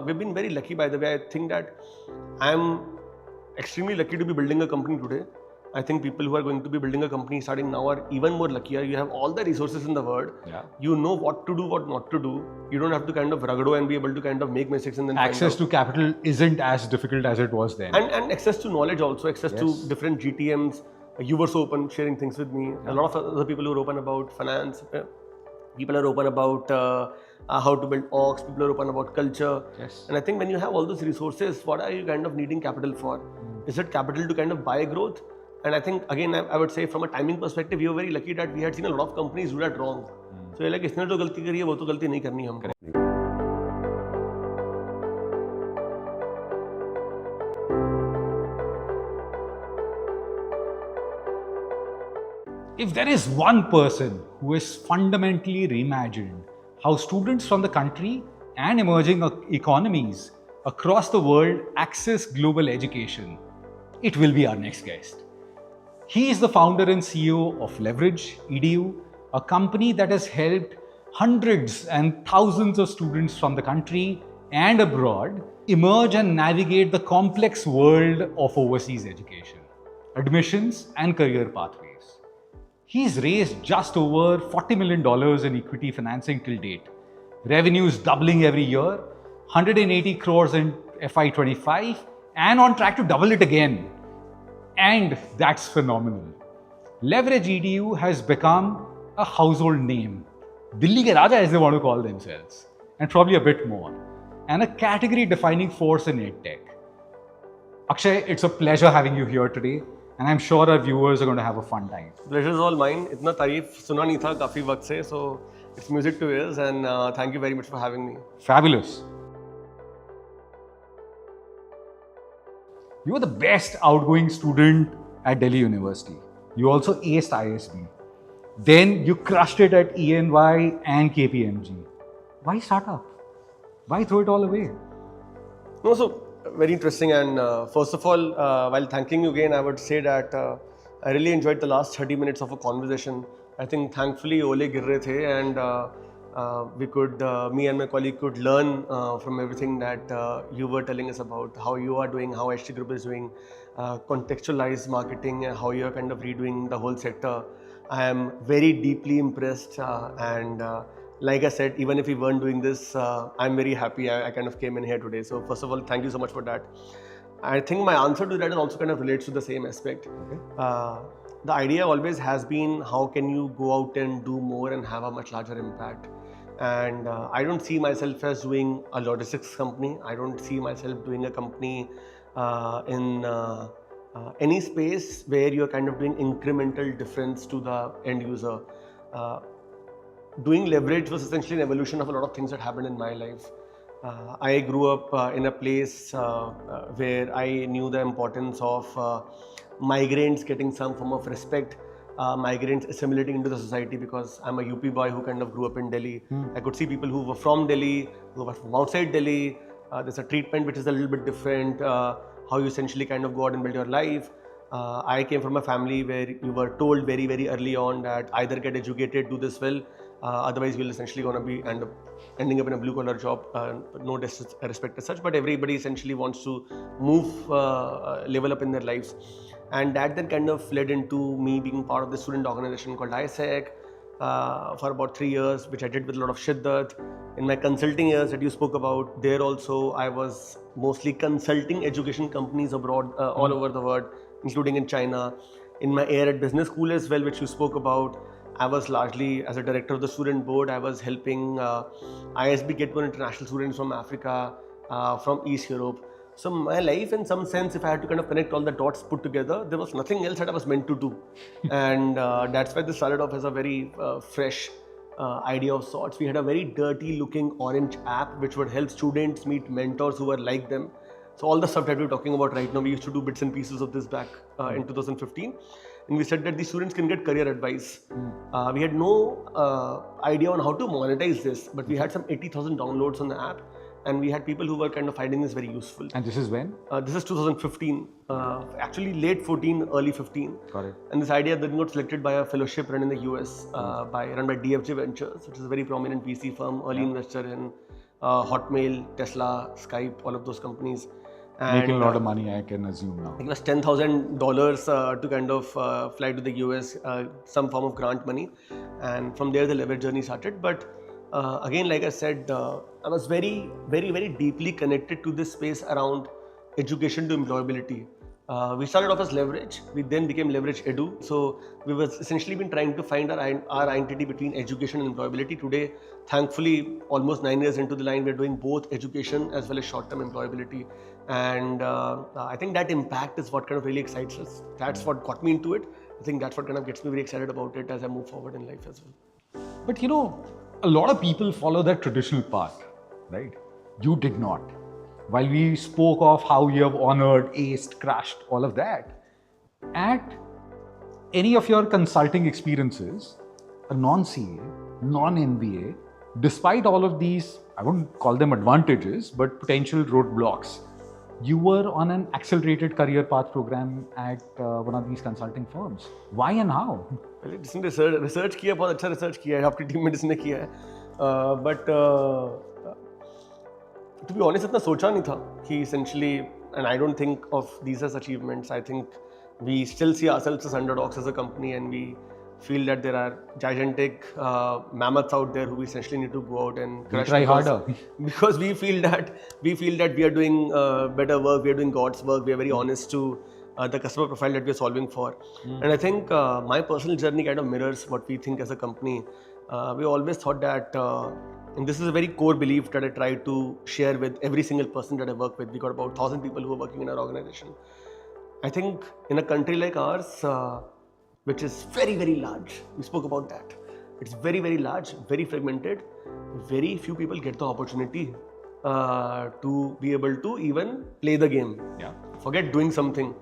we've been very lucky, by the way. I think that I'm extremely lucky to be building a company today. I think people who are going to be building a company starting now are even more luckier. You have all the resources in the world. Yeah. You know what to do, what not to do. You don't have to kind of rugado and be able to kind of make mistakes and then Access to capital isn't as difficult as it was then. And access to knowledge also, access to different GTMs. You were so open sharing things with me. A lot of other people who are open about finance. People are open about how to build orgs. People are open about culture. Yes. And I think when you have all those resources, what are you kind of needing capital for? Is it capital to kind of buy growth? And I think, again, I would say from a timing perspective, we were very lucky that we had seen a lot of companies do that wrong. So you're like, इसने जो गलती करी है वो तो गलती नहीं करनी हमको. If there is one person who has fundamentally reimagined how students from the country and emerging economies across the world access global education, it will be our next guest. He is the founder and CEO of Leverage EDU, a company that has helped hundreds and thousands of students from the country and abroad emerge and navigate the complex world of overseas education, admissions and career pathways. He's raised just over $40 million in equity financing till date, revenues doubling every year, 180 crores in FY25 and on track to double it again. And that's phenomenal. Leverage EDU has become a household name. Delhi ke Raja, as they want to call themselves, and probably a bit more, and a category-defining force in EdTech. Akshay, it's a pleasure having you here today, and I'm sure our viewers are going to have a fun time. Pleasure is all mine. इतना तारीफ सुना नहीं था काफी वक्त से, so it's music to ears, and thank you very much for having me. Fabulous. You were the best outgoing student at Delhi University. You also aced ISB. Then you crushed it at ENY and KPMG. Why startup? Why throw it all away? No, so very interesting. And first of all, while thanking you again, I would say that I really enjoyed the last 30 minutes of a conversation. I think thankfully Ole gir rahe the, and we could, me and my colleague could learn from everything that you were telling us about how you are doing, how HT Group is doing, contextualized marketing, and how you are kind of redoing the whole sector. I am very deeply impressed, and like I said, even if we weren't doing this, I'm very happy I kind of came in here today. So first of all, thank you so much for that. I think my answer to that also kind of relates to the same aspect. Okay. The idea always has been, how can you go out and do more and have a much larger impact? And I don't see myself as doing a logistics company. I don't see myself doing a company in any space where you're kind of doing incremental difference to the end user. Doing Leverage was essentially an evolution of a lot of things that happened in my life. I grew up in a place where I knew the importance of migrants getting some form of respect, migrants assimilating into the society, because I'm a UP boy who kind of grew up in Delhi. I could see people who were from Delhi, who were from outside Delhi. There's a treatment which is a little bit different, how you essentially kind of go out and build your life. I came from a family where you were told very, very early on that either get educated, do this well, otherwise you'll essentially going to be ending up in a blue collar job. No disrespect as such, but everybody essentially wants to move, level up in their lives. And that then kind of led into me being part of the student organization called ISEC for about 3 years, which I did with a lot of shiddat. In my consulting years that you spoke about, there also I was mostly consulting education companies abroad, all over the world, including in China. In my year at business school as well, which you spoke about, I was largely, as a director of the student board, I was helping ISB get more international students from Africa, from East Europe. So my life, in some sense, if I had to kind of connect all the dots put together, there was nothing else that I was meant to do. And that's why this started off as a very fresh idea of sorts. We had a very dirty looking orange app which would help students meet mentors who were like them. So all the stuff that we're talking about right now, we used to do bits and pieces of this back in 2015. And we said that the students can get career advice. We had no idea on how to monetize this, but we had some 80,000 downloads on the app. And we had people who were kind of finding this very useful. And this is when? This is 2015, actually late 14, early 15. Got it. And this idea then got selected by a fellowship run in the US, run by DFJ Ventures, which is a very prominent VC firm, early investor in Hotmail, Tesla, Skype, all of those companies. And Making a lot of money, I can assume now. it was $10,000 to kind of fly to the US, some form of grant money, and from there the leverage journey started. But again, like I said, I was very, very, very deeply connected to this space around education to employability. We started off as leverage, we then became leverage edu. So we were essentially been trying to find our identity between education and employability. Today, thankfully, almost 9 years into the line, we're doing both education as well as short-term employability. And I think that impact is what kind of really excites us. That's what got me into it. I think that's what kind of gets me very excited about it as I move forward in life as well. But a lot of people follow that traditional path, right? You did not. While we spoke of how you have honored, aced, crashed, all of that, at any of your consulting experiences, a non-CA, non-MBA, despite all of these, I wouldn't call them advantages, but potential roadblocks, you were on an accelerated career path program at one of these consulting firms. Why and how? पहले जिसने research किया बहुत अच्छा research किया है आपकी team में जिसने किया है बट टू बी ऑनेस्ट इतना सोचा नहीं था कि essentially and I don't think of these as achievements. I think we still see ourselves as underdogs as a company, and we feel that there are gigantic mammoths out there who we essentially need to go out and crush. Try harder. Because we feel that we are doing better work, we are doing God's work, we are very honest to the customer profile that we are solving for. And I think my personal journey kind of mirrors what we think as a company. We always thought that, and this is a very core belief that I try to share with every single person that I work with. We got about 1,000 people who are working in our organization. I think in a country like ours, which is very, very large, we spoke about that. It's very, very large, very fragmented. Very few people get the opportunity to be able to even play the game. Yeah. Forget doing something.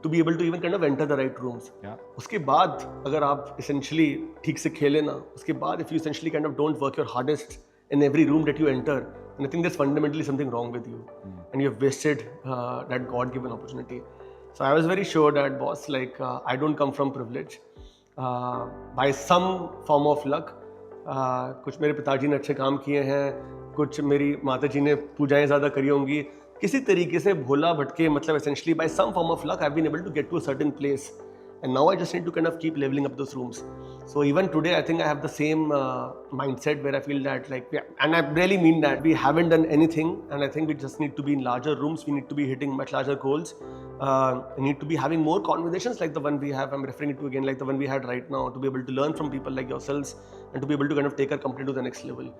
To be able to even kind of enter the right rooms. Yeah. उसके बाद अगर आप essentially ठीक से खेले ना, उसके बाद if you essentially kind of don't work your hardest in every room that you enter, then I think there's fundamentally something wrong with you, and you have wasted that God-given opportunity. So I was very sure that, boss, like I don't come from privilege. By some form of luck, कुछ मेरे पिताजी ने अच्छे काम किए हैं, कुछ मेरी माताजी ने पूजाएं ज़्यादा करी होंगी, किसी तरीके से भोला भटके मतलब essentially by some form of luck I've been able to get to a certain place, and now I just need to kind of keep leveling up those rooms. So even today I think I have the same mindset where I feel that like, and I really mean that, we haven't done anything, and I think we just need to be in larger rooms, we need to be hitting much larger goals, we need to be having more conversations like the one we have, I'm referring to again, like the one we had right now, to be able to learn from people like yourselves and to be able to kind of take our company to the next level.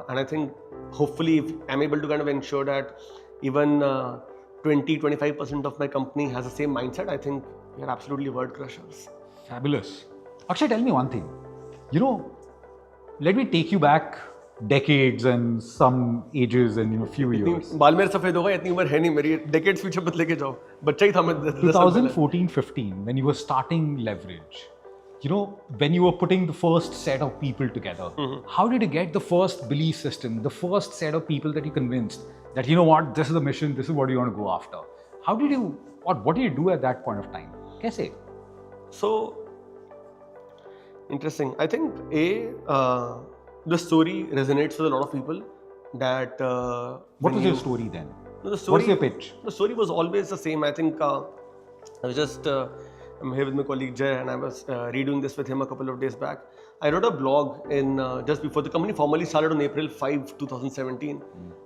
And I think hopefully if I'm able to kind of ensure that even 20-25% of my company has the same mindset, I think we are absolutely word crushers. Fabulous. Akshay, tell me one thing. Let me take you back decades and some ages and few years. बाल मेरे सफेद हो गए, इतनी उम्र है नहीं मेरी, decades पीछे मत लेके जाओ, बच्चा ही था मैं 2014-15, when you were starting Leverage, when you were putting the first set of people together, how did you get the first belief system, the first set of people that you convinced that, what, this is the mission, this is what you want to go after? How did you, or what did you do at that point of time? Kaise? So, interesting. I think the story resonates with a lot of people. That what was your story then? No, the story, what's your pitch? The story was always the same. I think I was just I'm here with my colleague Jay, and I was redoing this with him a couple of days back. I wrote a blog in just before the company formally started on April 5, 2017.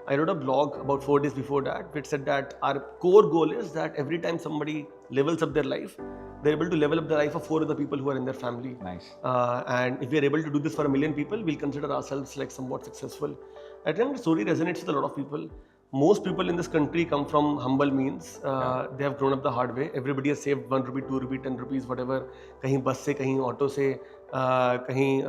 I wrote a blog about 4 days before that, which said that our core goal is that every time somebody levels up their life, they're able to level up the life of 4 other people who are in their family. Nice. And if we are able to do this for 1 million people, we'll consider ourselves like somewhat successful. I think the story resonates with a lot of people. Most people in this country come from humble means. They have grown up the hard way. Everybody has saved 1 rupee, 2 rupee, 10 rupees, whatever. कहीं बस से, कहीं auto से, कहीं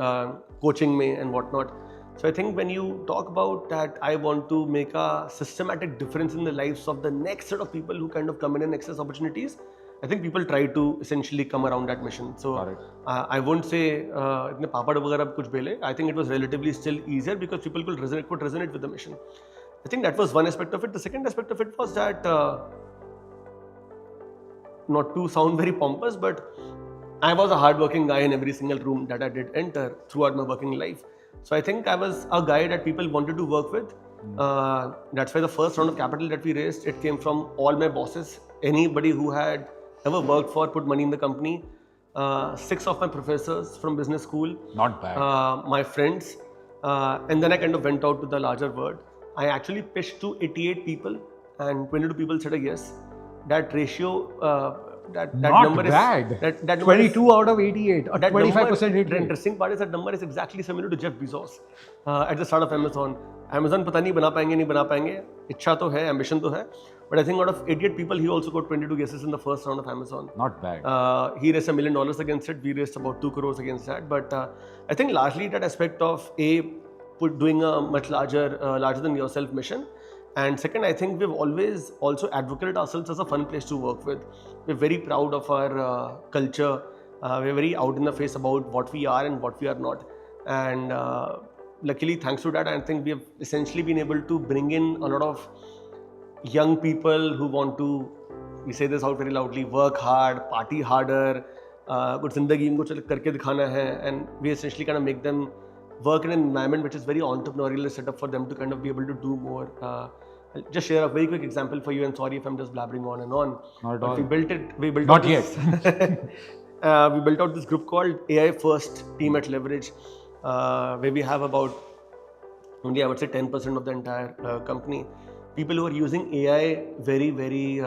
coaching में and whatnot. So I think when you talk about that, I want to make a systematic difference in the lives of the next set of people who kind of come in and access opportunities. I think people try to essentially come around that mission. So I won't say इतने पापड़ वगैरह कुछ बेले. I think it was relatively still easier because people could resonate with the mission. I think that was one aspect of it. The second aspect of it was that, not to sound very pompous, but I was a hardworking guy in every single room that I did enter throughout my working life. So I think I was a guy that people wanted to work with. That's why the first round of capital that we raised, it came from all my bosses. Anybody who had ever worked for, put money in the company. 6 of my professors from business school. Not bad. My friends. And then I kind of went out to the larger world. I actually pitched to 88 people and 22 people said a yes. That ratio, that Not number bad. is... That number 22 out of 88 or that 25% number, hit the rate. interesting part is that number is exactly similar to Jeff Bezos at the start of Amazon. Amazon पता नहीं बना पाएंगे नहीं बना पाएंगे, इच्छा तो है, ambition तो है, but I think out of 88 people he also got 22 guesses in the first round of Amazon. Not bad. He raised $1 million against it. We raised about 2 crores against that. But I think largely that aspect of doing a much larger than yourself mission. And second, I think we've always also advocated ourselves as a fun place to work with. We're very proud of our culture. We're very out in the face about what we are and what we are not. And luckily, thanks to that, I think we have essentially been able to bring in a lot of young people who want to, we say this out very loudly, work hard, party harder, कुछ जिंदगी इनको चल करके दिखाना है, and we essentially kind of make them work in an environment which is very entrepreneurial set up for them to kind of be able to do more. I'll just share a very quick example for you, and sorry if I'm just blabbering on and on. Not at all. We built Not this, we built out this group called AI First Team at Leverage, where we have about only, I would say, 10% of the entire company. People who are using AI very, very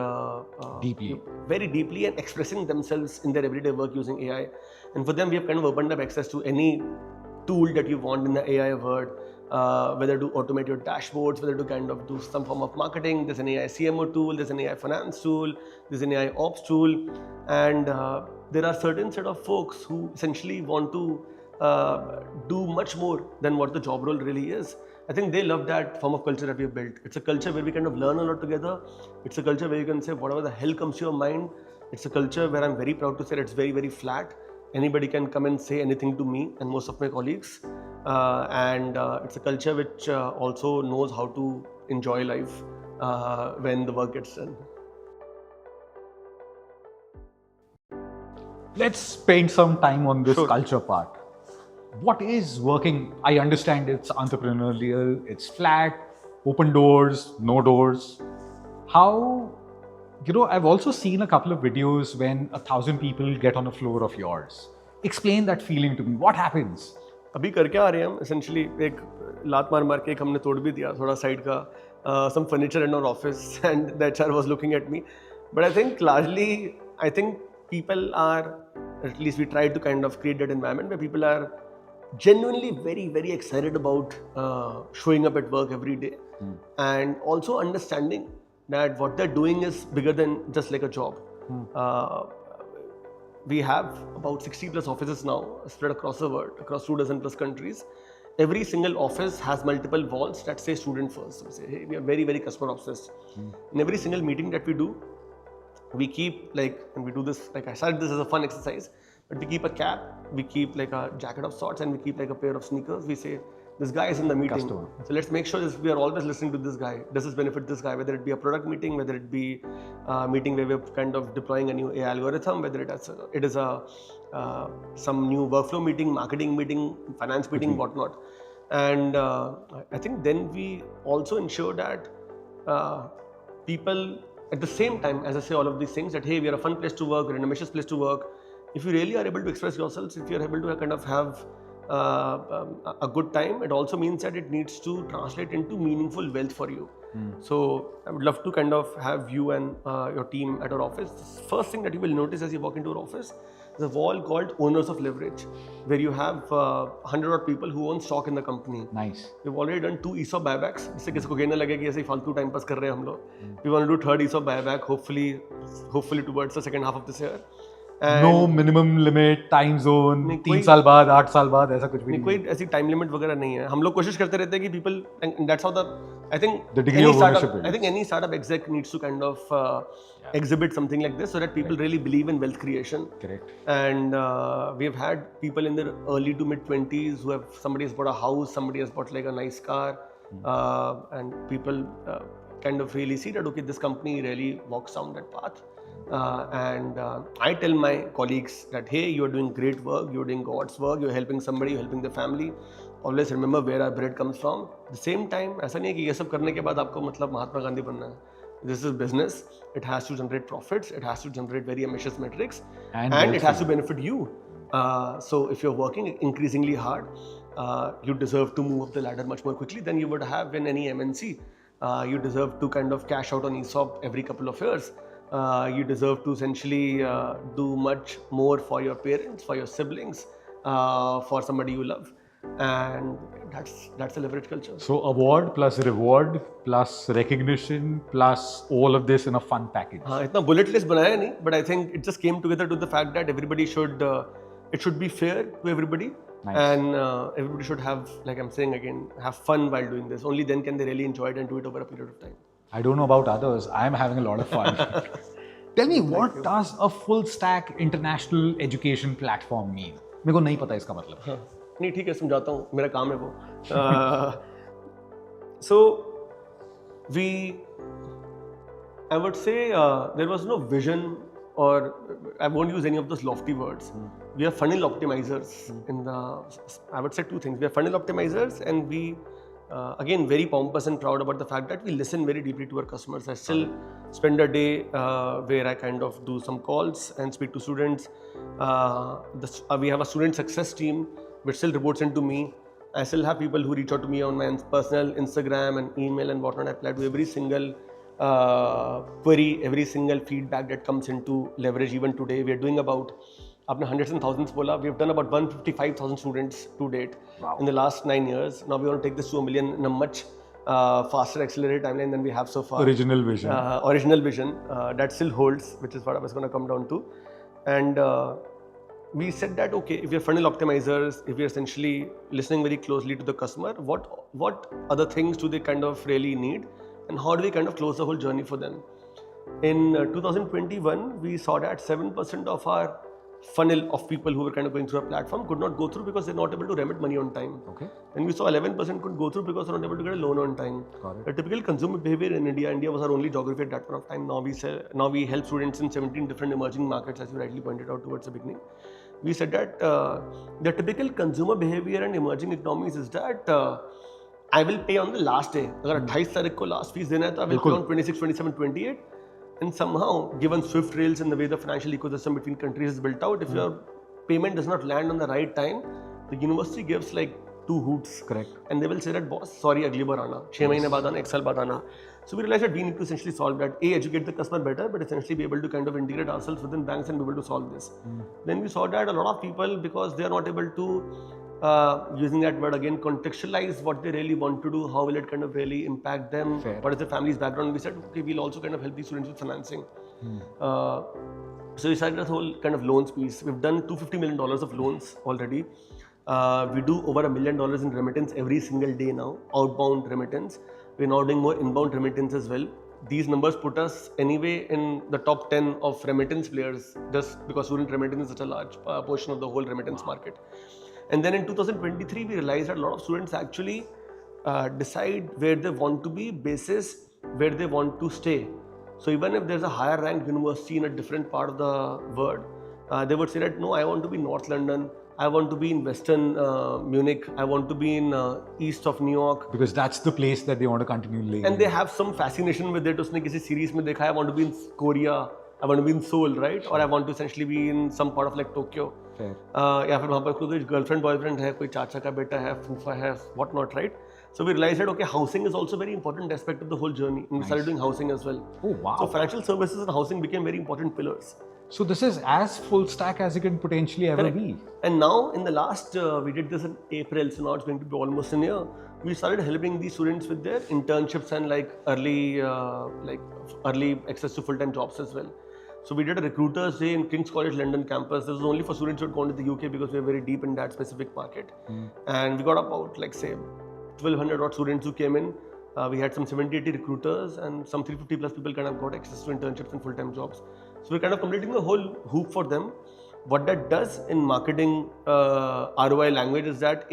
deeply and expressing themselves in their everyday work using AI. And for them, we have kind of opened up access to any tool that you want in the AI world, whether to automate your dashboards, whether to kind of do some form of marketing. There's an AI CMO tool, there's an AI finance tool, there's an AI ops tool, and there are certain set of folks who essentially want to do much more than what the job role really is. I think they love that form of culture that we've built. It's a culture where we kind of learn a lot together. It's a culture where you can say whatever the hell comes to your mind. It's a culture where I'm very proud to say that it's very, very flat. Anybody can come and say anything to me and most of my colleagues. And it's a culture which also knows how to enjoy life when the work gets done. Let's spend some time on this Sure. culture part. What is working? I understand it's entrepreneurial, it's flat, open doors, no doors. How, I've also seen a couple of videos when 1,000 people get on a floor of yours. Explain that feeling to me. What happens? अभी करके आ रहे हैं हम essentially एक लात मार के एक हमने तोड़ भी दिया थोड़ा side का some furniture in our office and the HR was looking at me. But I think largely, I think people are, at least we tried to kind of create that environment where people are genuinely very, very excited about showing up at work every day and also understanding that what they're doing is bigger than just like a job. We have about 60 plus offices now spread across the world, across 2 dozen plus countries. Every single office has multiple walls that say student first. So we say, hey, we are very, very customer obsessed. In every single meeting that we do, we keep and we do this, I started this as a fun exercise, but we keep a cap, we keep like a jacket of sorts, and we keep like a pair of sneakers. We say, this guy is in the meeting. Customer. So let's make sure we are always listening to this guy. Does this benefit this guy? Whether it be a product meeting, whether it be a meeting where we're kind of deploying a new AI algorithm, whether it is some new workflow meeting, marketing meeting, finance meeting, whatnot. And I think then we also ensure that people, at the same time, as I say all of these things, that hey, we are a fun place to work, we're an ambitious place to work. If you really are able to express yourselves, if you're able to kind of have a good time, it also means that it needs to translate into meaningful wealth for you. So I would love to kind of have you and your team at our office. The first thing that you will notice as you walk into our office is a wall called Owners of Leverage, where you have 100 odd people who own stock in the company. Nice. We've already done 2 ESOP buybacks. जिससे किसी को कहने लगे कि ऐसे ही फालतू time pass कर रहे हैं हम लोग. We want to do 3rd ESOP buyback, hopefully towards the second half of this year. No minimum limit, time zone, 3 साल बाद, 8 साल बाद, ऐसा कुछ भी नहीं. कोई ऐसी टाइम लिमिट वगैरह नहीं है. हम लोग कोशिश करते रहते हैं कि people, and that's how I think the degree of ownership. I think any startup exec needs to kind of exhibit something like this so that people really believe in wealth creation. Correct. And we've had people in their early to mid 20s who have, somebody has bought a house, somebody has bought like a nice car, and people kind of really see that okay, this company really walks down that path. And I tell my colleagues that hey, you're doing great work, you're doing God's work, you're helping somebody, you're helping the family. always remember where our bread comes from. At the same time, ऐसा नहीं है कि ये सब करने के बाद आपको मतलब महात्मा गांधी बनना है. This is business. It has to generate profits. It has to generate very ambitious metrics, and it has to benefit you. So if you're working increasingly hard, you deserve to move up the ladder much more quickly than you would have in any MNC. You deserve to kind of cash out on ESOP every couple of years. You deserve to essentially do much more for your parents, for your siblings, for somebody you love, and that's a leverage culture. So award plus reward plus recognition plus all of this in a fun package. हाँ, इतना bullet list बनाया नहीं, but I think it just came together to the fact that everybody should, it should be fair to everybody. Nice. And everybody should have, like I'm saying again, have fun while doing this. Only then can they really enjoy it and do it over a period of time. I don't know about others. I'm having a lot of fun. Tell me, what does a full stack international education platform mean? मेरे को नहीं पता इसका मतलब. हाँ, नहीं ठीक है, समझाता हूँ, मेरा काम है वो. So I would say there was no vision, or I won't use any of those lofty words. We are funnel optimizers I would say two things. We are funnel optimizers, and we again very pompous and proud about the fact that we listen very deeply to our customers. I still spend a day where I kind of do some calls and speak to students. We have a student success team which still reports into me. I still have people who reach out to me on my personal Instagram and email and whatnot. I reply to every single query, every single feedback that comes into leverage. Even today, we are doing about, आपने hundreds and thousands बोला, we have done about 155,000 students to date. Wow. In the last 9 years. Now we want to take this to 1 million in a much faster accelerated timeline than we have so far. Original vision. Original vision that still holds, which is what I was going to come down to. And we said that, okay, if we are funnel optimizers, if we are essentially listening very closely to the customer, what other things do they kind of really need, and how do we kind of close the whole journey for them? In 2021, we saw that 7% of our funnel of people who were kind of going through our platform could not go through because they're not able to remit money on time. Okay. And we saw 11% could go through because they're not able to get a loan on time. Got it. The typical consumer behavior in India was our only geography at that point of time. Now we help students in 17 different emerging markets, as you rightly pointed out towards the beginning. We said that the typical consumer behavior in emerging economies is that I will pay on the last day. अगर 28 तारीख को last fees देना है तो I will pay on 26, 27, 28. And somehow, given swift rails and the way the financial ecosystem between countries is built out, if your payment does not land on the right time, the university gives like 2 hoots. Correct. And they will say that, boss, sorry, agli bar aana, 6 mahine baad aana, 1 saal baad aana. So we realized that we need to essentially solve that. Educate the customer better, but essentially be able to kind of integrate ourselves within banks and be able to solve this. Then we saw that a lot of people, because they are not able to, using that word again, contextualize what they really want to do, how will it kind of really impact them, Fair. what is the family's background. We said, okay, we'll also kind of help these students with financing. So we started this whole kind of loans piece. We've done $250 million of loans already. We do over $1 million in remittance every single day now, outbound remittance. We're now doing more inbound remittance as well. These numbers put us anyway in the top 10 of remittance players, just because student remittance is such a large portion of the whole remittance market. And then in 2023, we realized that a lot of students actually decide where they want to be basis where they want to stay. So even if there's a higher ranked university in a different part of the world, they would say that, no, I want to be in North London, I want to be in Western Munich, I want to be in east of New York. Because that's the place that they want to continue living. And they have some fascination with it. Usne kisi series mein dekha, I want to be in Korea, I want to be in Seoul, right? Sure. Or I want to essentially be in some part of like Tokyo. या फिर वहाँ पर कोई girlfriend boyfriend है, कोई चाचा का बेटा है, फूफा है, what not, right? So we realized that, okay, housing is also a very important aspect of the whole journey. And we started doing housing as well. Oh, wow. So financial services and housing became very important pillars. So this is as full stack as it can potentially ever be. And now in the last, we did this in April, so now it's going to be almost a year. We started helping these students with their internships and like early access to full-time jobs as well. So we did a recruiters day in King's College London campus. This was only for students who had gone to the UK because we are very deep in that specific market. And we got about like say 1,200 odd students who came in. We had some 70-80 recruiters and some 350 plus people kind of got access to internships and full-time jobs. So we're kind of completing the whole hoop for them. What that does in marketing ROI language is that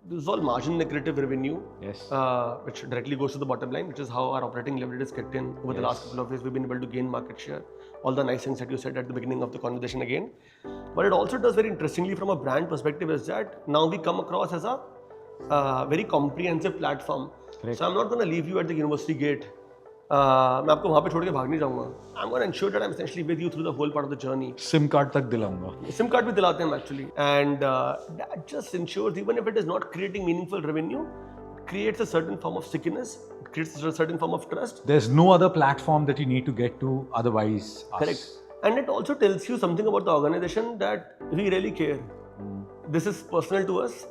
this is all margin accretive revenue, Yes. which directly goes to the bottom line, which is how our operating leverage is kicked in over the last couple of years. We've been able to gain market share. All the nice things that you said at the beginning of the conversation again. But it also does very interestingly from a brand perspective is that now we come across as a very comprehensive platform. Correct. So I'm not going to leave you at the university gate. मैं आपको वहाँ पे छोड़ के भाग नहीं जाऊँगा. I'm going to ensure that I'm essentially with you through the whole part of the journey. SIM card तक दिलाऊंगा. SIM card भी दिलाते हैं actually, and that just ensures even if it is not creating meaningful revenue, it creates a certain form of stickiness, it creates a certain form of trust. There's no other platform that you need to get to otherwise. Correct. And it also tells you something about the organization that we really care. This is personal to us.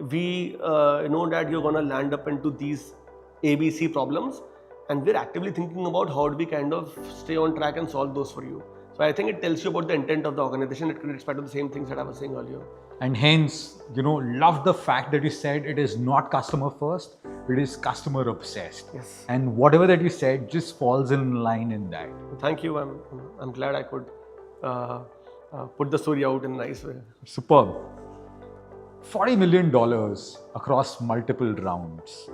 We know that you're gonna land up into these ABC problems, and we're actively thinking about how do we kind of stay on track and solve those for you. So I think it tells you about the intent of the organization. It connects back to the same things that I was saying earlier. And hence, love the fact that you said it is not customer first, it is customer obsessed. Yes. And whatever that you said just falls in line in that. Thank you. I'm glad I could put the story out in a nice way. Superb. $40 million across multiple rounds,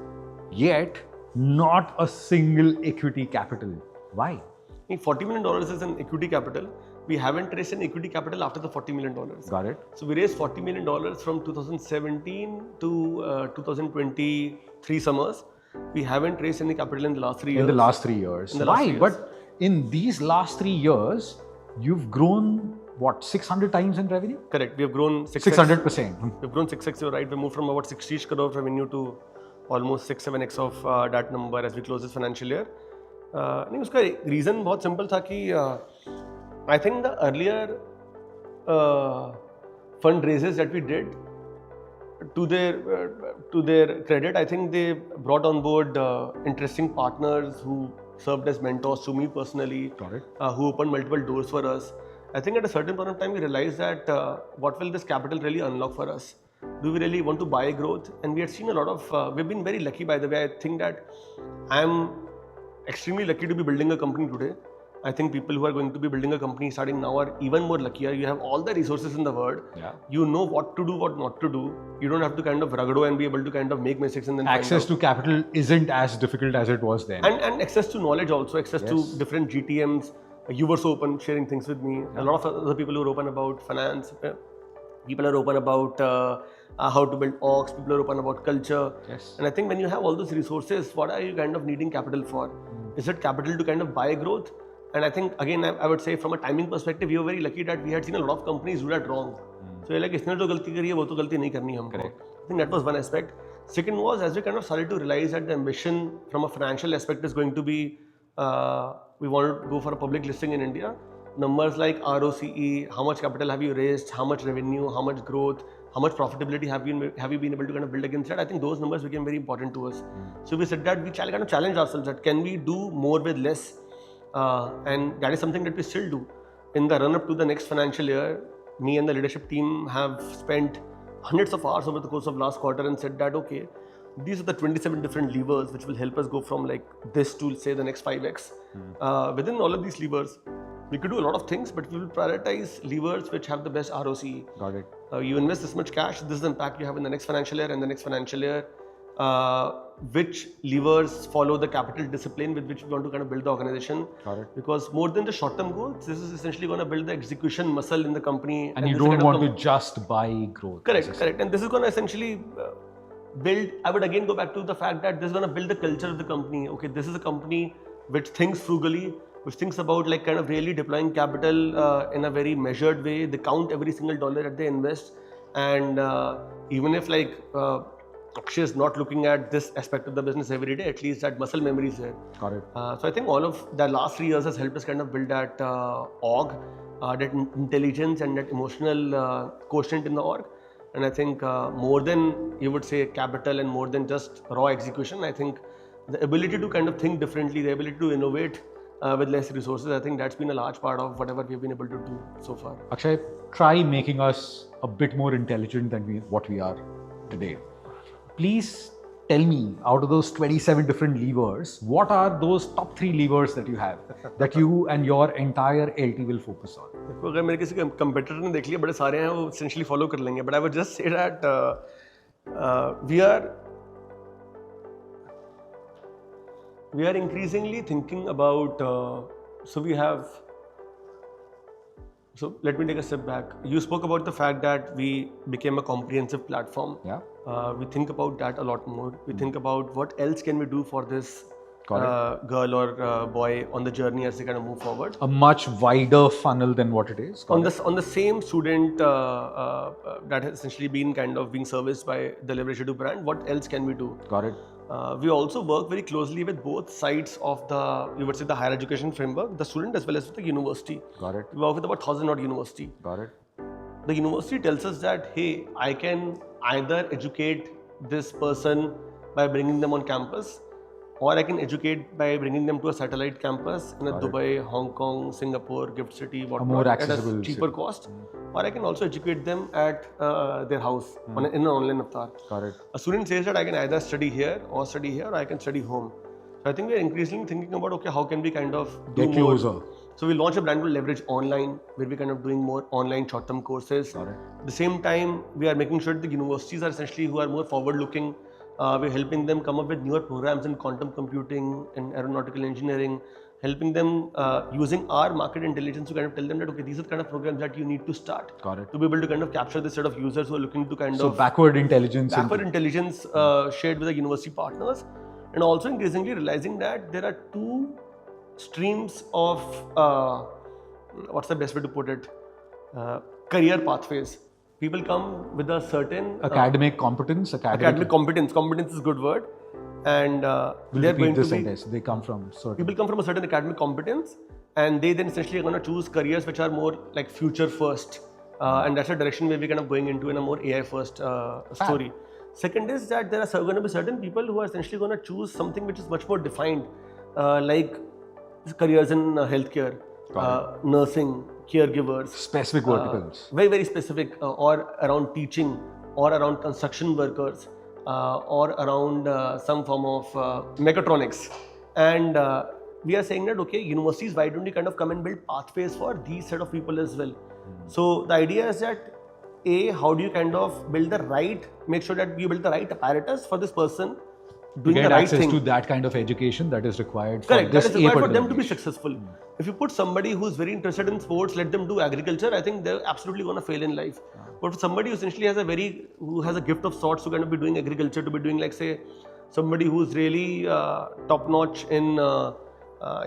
yet not a single equity capital. Why? $40 million is an equity capital. We haven't raised an equity capital after the $40 million. Got it. So we raised $40 million from 2017 to 2023 summers. We haven't raised any capital in the last 3 years. In the last 3 years. Why? But in these last 3 years, you've grown, what, 600 times in revenue? Correct. We have grown 600%. We've grown 6x, you're right. We moved from about 60 crore of revenue to almost 6-7x of that number as we close this financial year. नहीं उसका reason बहुत simple था कि I think the earlier fundraisers that we did, to their credit, I think they brought on board interesting partners who served as mentors to me personally. Got it. Who opened multiple doors for us. I think at a certain point of time we realized that what will this capital really unlock for us? Do we really want to buy growth? And we had seen a lot of, we've been very lucky, by the way. I think that I'm extremely lucky to be building a company today. I think people who are going to be building a company starting now are even more luckier. You have all the resources in the world. Yeah. You know what to do, what not to do. You don't have to kind of rugado and be able to kind of make mistakes and then access to capital isn't as difficult as it was then. And access to knowledge also, access to different GTMs. You were so open sharing things with me. A lot of other people who are open about finance. People are open about how to build orgs. People are open about culture. Yes. And I think when you have all those resources, what are you kind of needing capital for? Is it capital to kind of buy growth? And I think, again, I would say from a timing perspective, we were very lucky that we had seen a lot of companies do that wrong. So you're like, इसने जो गलती करी है वो तो गलती नहीं करनी हमको. I think that was one aspect. Second was, as we kind of started to realize that the ambition from a financial aspect is going to be, we want to go for a public listing in India. Numbers like ROCE, how much capital have you raised, how much revenue, how much growth, how much profitability have you been able to kind of build against that? I think those numbers became very important to us. So we said that we kind of challenge ourselves that can we do more with less? And that is something that we still do. In the run-up to the next financial year, me and the leadership team have spent hundreds of hours over the course of last quarter and said that, okay, these are the 27 different levers which will help us go from like this to say the next 5x. Within all of these levers, we could do a lot of things, but we will prioritize levers which have the best ROCE. Got it. You invest this much cash, this is the impact you have in the next financial year and the next financial year. Which levers follow the capital discipline with which we want to kind of build the organization. Got it. Because more than the short-term goals, this is essentially going to build the execution muscle in the company. And you don't want to just buy growth. Correct. And this is going to essentially build, I would again go back to the fact that this is going to build the culture of the company. Okay, this is a company which thinks frugally, which thinks about like kind of really deploying capital in a very measured way. They count every single dollar that they invest. And even if like, Akshay is not looking at this aspect of the business every day, at least that muscle memory is there. Got it. So I think all of the last 3 years has helped us kind of build that org, that intelligence and that emotional quotient in the org. And I think more than you would say capital and more than just raw execution, I think the ability to kind of think differently, the ability to innovate with less resources, I think that's been a large part of whatever we've been able to do so far. Akshay, try making us a bit more intelligent than what we are today. Please tell me, out of those 27 different levers, what are those top 3 levers that you have, that you and your entire LT will focus on? अगर मेरे किसी competitor ने देख लिया, बड़े सारे हैं वो essentially follow कर लेंगे. But I would just say that we are increasingly thinking about. So let me take a step back. You spoke about the fact that we became a comprehensive platform. Yeah. We think about that a lot more. We think about what else can we do for this girl or boy on the journey as they kind of move forward. A much wider funnel than what it is. On the same student that has essentially been kind of being serviced by the Leverage Edu brand, what else can we do? Got it. We also work very closely with both sides of the higher education framework, the student as well as with the university. Got it. We work with about 1,000 odd university. Got it. The university tells us that, hey, I can either educate this person by bringing them on campus, or I can educate by bringing them to a satellite campus in Dubai, Hong Kong, Singapore, Gift City, whatnot, at a cheaper cost. Or I can also educate them at their house in an online avatar. Got it. A student says that I can either study here, or I can study home. So I think we are increasingly thinking about, okay, how can we kind of get closer? So we launched a brand called Leverage Online, where we're kind of doing more online short-term courses. Got it. At the same time, we are making sure that the universities are essentially who are more forward-looking. We're helping them come up with newer programs in quantum computing and aeronautical engineering, helping them using our market intelligence to kind of tell them that, okay, these are the kind of programs that you need to start. Got it. To be able to kind of capture this set of users who are looking to kind of... backward intelligence shared with the university partners. And also increasingly realizing that there are two streams of, what's the best way to put it? Career pathways. People come with a certain academic competence. Academic competence. Competence is a good word, and they're going to be. They come from certain. People come from a certain academic competence, and they then essentially are going to choose careers which are more like future first, and that's a direction where we're kind of going into in a more AI first story. Second is that there are going to be certain people who are essentially going to choose something which is much more defined, like careers in healthcare, nursing, caregivers, specific verticals, very, very specific, or around teaching, or around construction workers, or around some form of mechatronics. And we are saying that, okay, universities, why don't you kind of come and build pathways for these set of people as well? So the idea is that, how do you kind of make sure that you build the right apparatus for this person doing to get the right access thing. to that kind of education that is required for Correct, this that is required for them to be successful. If you put somebody who's very interested in sports, let them do agriculture, I think they're absolutely going to fail in life. But for somebody who essentially who has a gift of sorts to kind of be doing agriculture, to be doing like say, somebody who's really top-notch in,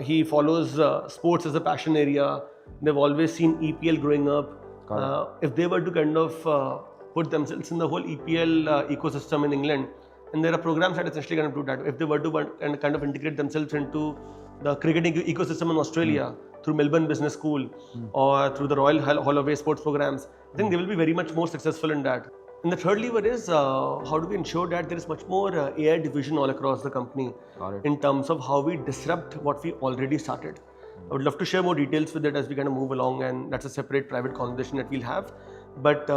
he follows sports as a passion area, they've always seen EPL growing up. If they were to kind of put themselves in the whole EPL ecosystem in England, and there are programs that essentially kind of do that. If they were to kind of integrate themselves into the cricketing ecosystem in Australia through Melbourne Business School or through the Royal Holloway sports programs, I think they will be very much more successful in that. And the third lever is how do we ensure that there is much more AI division all across the company in terms of how we disrupt what we already started. I would love to share more details with it as we kind of move along, and that's a separate private conversation that we'll have. But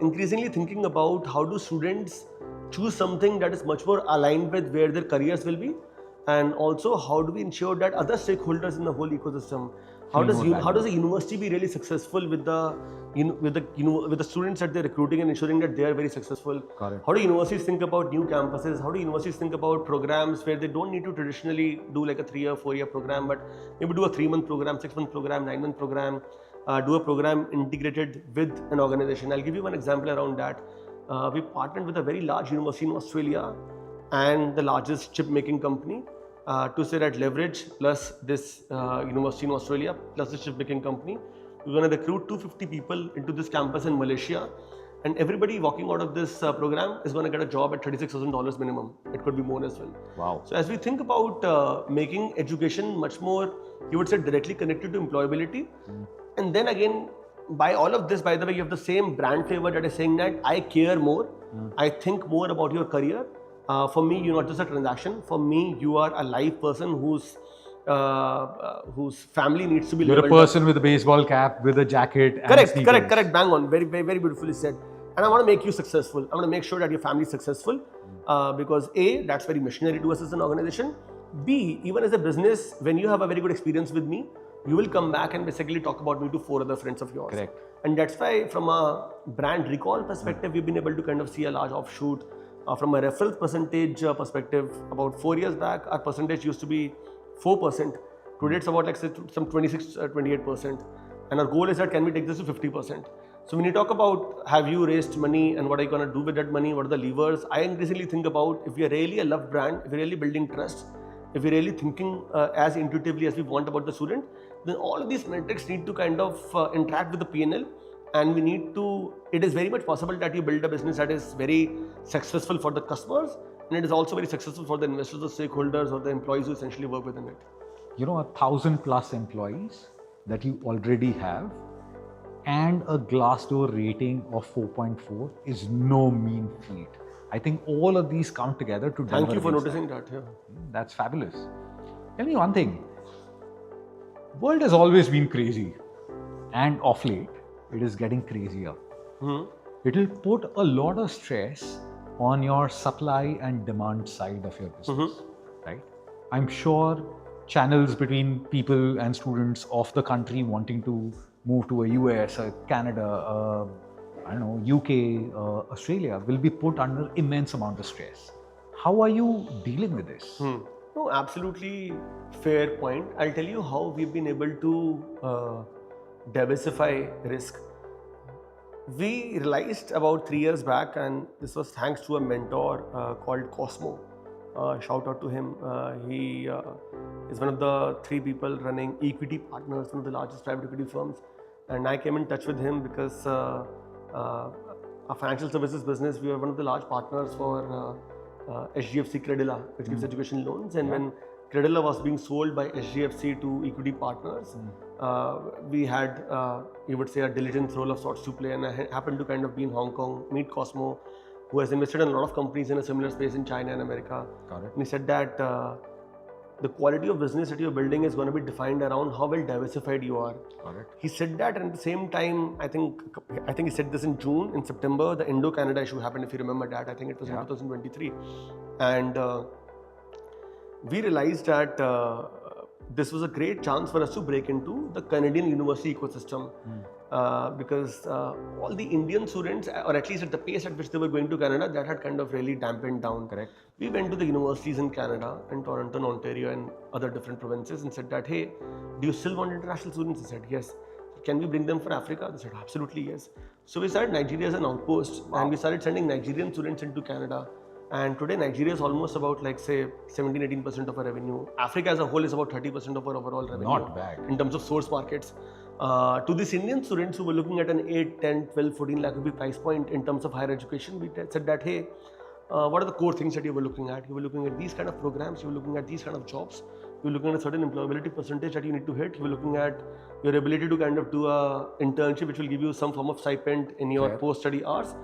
increasingly thinking about how do students choose something that is much more aligned with where their careers will be, and also how do we ensure that other stakeholders in the whole ecosystem, how does a university be really successful with the students that they're recruiting and ensuring that they are very successful? How do universities think about new campuses? How do universities think about programs where they don't need to traditionally do like a 3-year, 4-year program, but maybe do a 3-month program, 6-month program, 9-month program, do a program integrated with an organization. I'll give you one example around that. We partnered with a very large university in Australia and the largest chip making company to say that Leverage plus this university in Australia plus this chip making company, we're going to recruit 250 people into this campus in Malaysia, and everybody walking out of this program is going to get a job at $36,000 minimum. It could be more as well. Wow. So as we think about making education much more, you would say, directly connected to employability, and then again, by all of this, by the way, you have the same brand flavor that is saying that I care more, I think more about your career. For me, you're not just a transaction. For me, you are a live person whose family needs to be You're a person with a baseball cap, with a jacket and Correct. Bang on. Very, very, very beautifully said. And I want to make you successful. I want to make sure that your family is successful because A, that's very missionary to us as an organization. B, even as a business, when you have a very good experience with me, you will come back and basically talk about me to 4 other friends of yours. Correct. And that's why from a brand recall perspective, we've been able to kind of see a large offshoot. From a referral percentage perspective, about 4 years back, our percentage used to be 4%. Today it's about like say some 26, 28%. And our goal is that can we take this to 50%? So when you talk about have you raised money and what are you going to do with that money, what are the levers, I increasingly think about if we are really a loved brand, if we're really building trust, if we're really thinking as intuitively as we want about the student, then all of these metrics need to kind of interact with the P&L, and we need to, it is very much possible that you build a business that is very successful for the customers, and it is also very successful for the investors, the stakeholders, or the employees who essentially work within it. 1,000+ employees that you already have and a Glassdoor rating of 4.4 is no mean feat. I think all of these count together to deliver. Thank you for against noticing that. Yeah. That's fabulous. Tell me one thing. World has always been crazy, and of late, it is getting crazier. It will put a lot of stress on your supply and demand side of your business, right? I'm sure channels between people and students of the country wanting to move to a US, a Canada, UK, Australia will be put under immense amount of stress. How are you dealing with this? No, absolutely fair point. I'll tell you how we've been able to diversify risk. We realized about 3 years back, and this was thanks to a mentor called Cosmo. Shout out to him. He is one of the 3 people running Equity Partners, one of the largest private equity firms. And I came in touch with him because our financial services business, we were one of the large partners for HDFC Credila, which gives education loans. And when Credila was being sold by HDFC to Equity Partners, we had, you would say, a diligence role of sorts to play. And I happened to kind of be in Hong Kong, meet Cosmo, who has invested in a lot of companies in a similar space in China and America. Got it. And he said that the quality of business that you're building is going to be defined around how well diversified you are. Got it. He said that, and at the same time, I think he said this in June. In September, the Indo-Canada issue happened, if you remember that. I think it was in 2023. And we realized that this was a great chance for us to break into the Canadian university ecosystem. Because all the Indian students, or at least at the pace at which they were going to Canada, that had kind of really dampened down. Correct. We went to the universities in Canada, in Toronto, and Ontario, and other different provinces, and said that, hey, do you still want international students? They said, yes. Can we bring them for Africa? They said, absolutely yes. So we started Nigeria as an outpost, and we started sending Nigerian students into Canada. And today Nigeria is almost about like say 17-18% of our revenue. Africa as a whole is about 30% of our overall revenue. Not bad. In terms of source markets. To these Indian students who were looking at an 8, 10, 12, 14 lakh rupee price point in terms of higher education, we said that, hey, what are the core things that you were looking at? You were looking at these kind of programs, you were looking at these kind of jobs, you were looking at a certain employability percentage that you need to hit, you were looking at your ability to kind of do a internship which will give you some form of stipend in your post-study hours.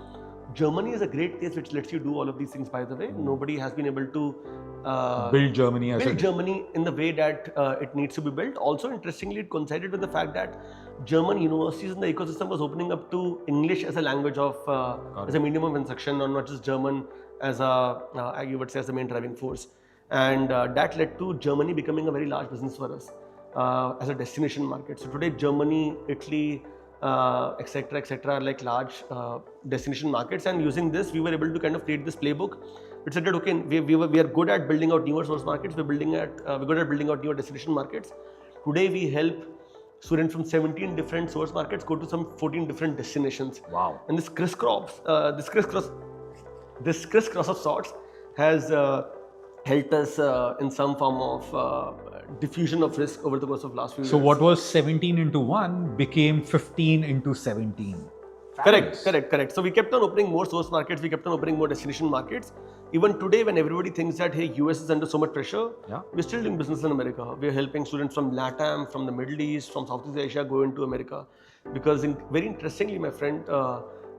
Germany is a great place which lets you do all of these things, by the way. Nobody has been able to build Germany in the way that it needs to be built. Also, interestingly, it coincided with the fact that German universities in the ecosystem was opening up to English as a language of, as a medium of instruction, or not just German as a, you would say, as the main driving force. And that led to Germany becoming a very large business for us as a destination market. So today, Germany, Italy, etc., are like large destination markets, and using this we were able to kind of create this playbook. It said that okay, we are good at building out newer source markets, we're good at building out newer destination markets. Today we help students from 17 different source markets go to some 14 different destinations. Wow. And this crisscross of sorts has helped us in some form of diffusion of risk over the course of last few years. So what was 17 into 1 became 15 into 17. Correct. So we kept on opening more source markets, we kept on opening more destination markets. Even today, when everybody thinks that, hey, US is under so much pressure, we're still doing business in America. We're helping students from LATAM, from the Middle East, from Southeast Asia go into America. Because very interestingly, my friend,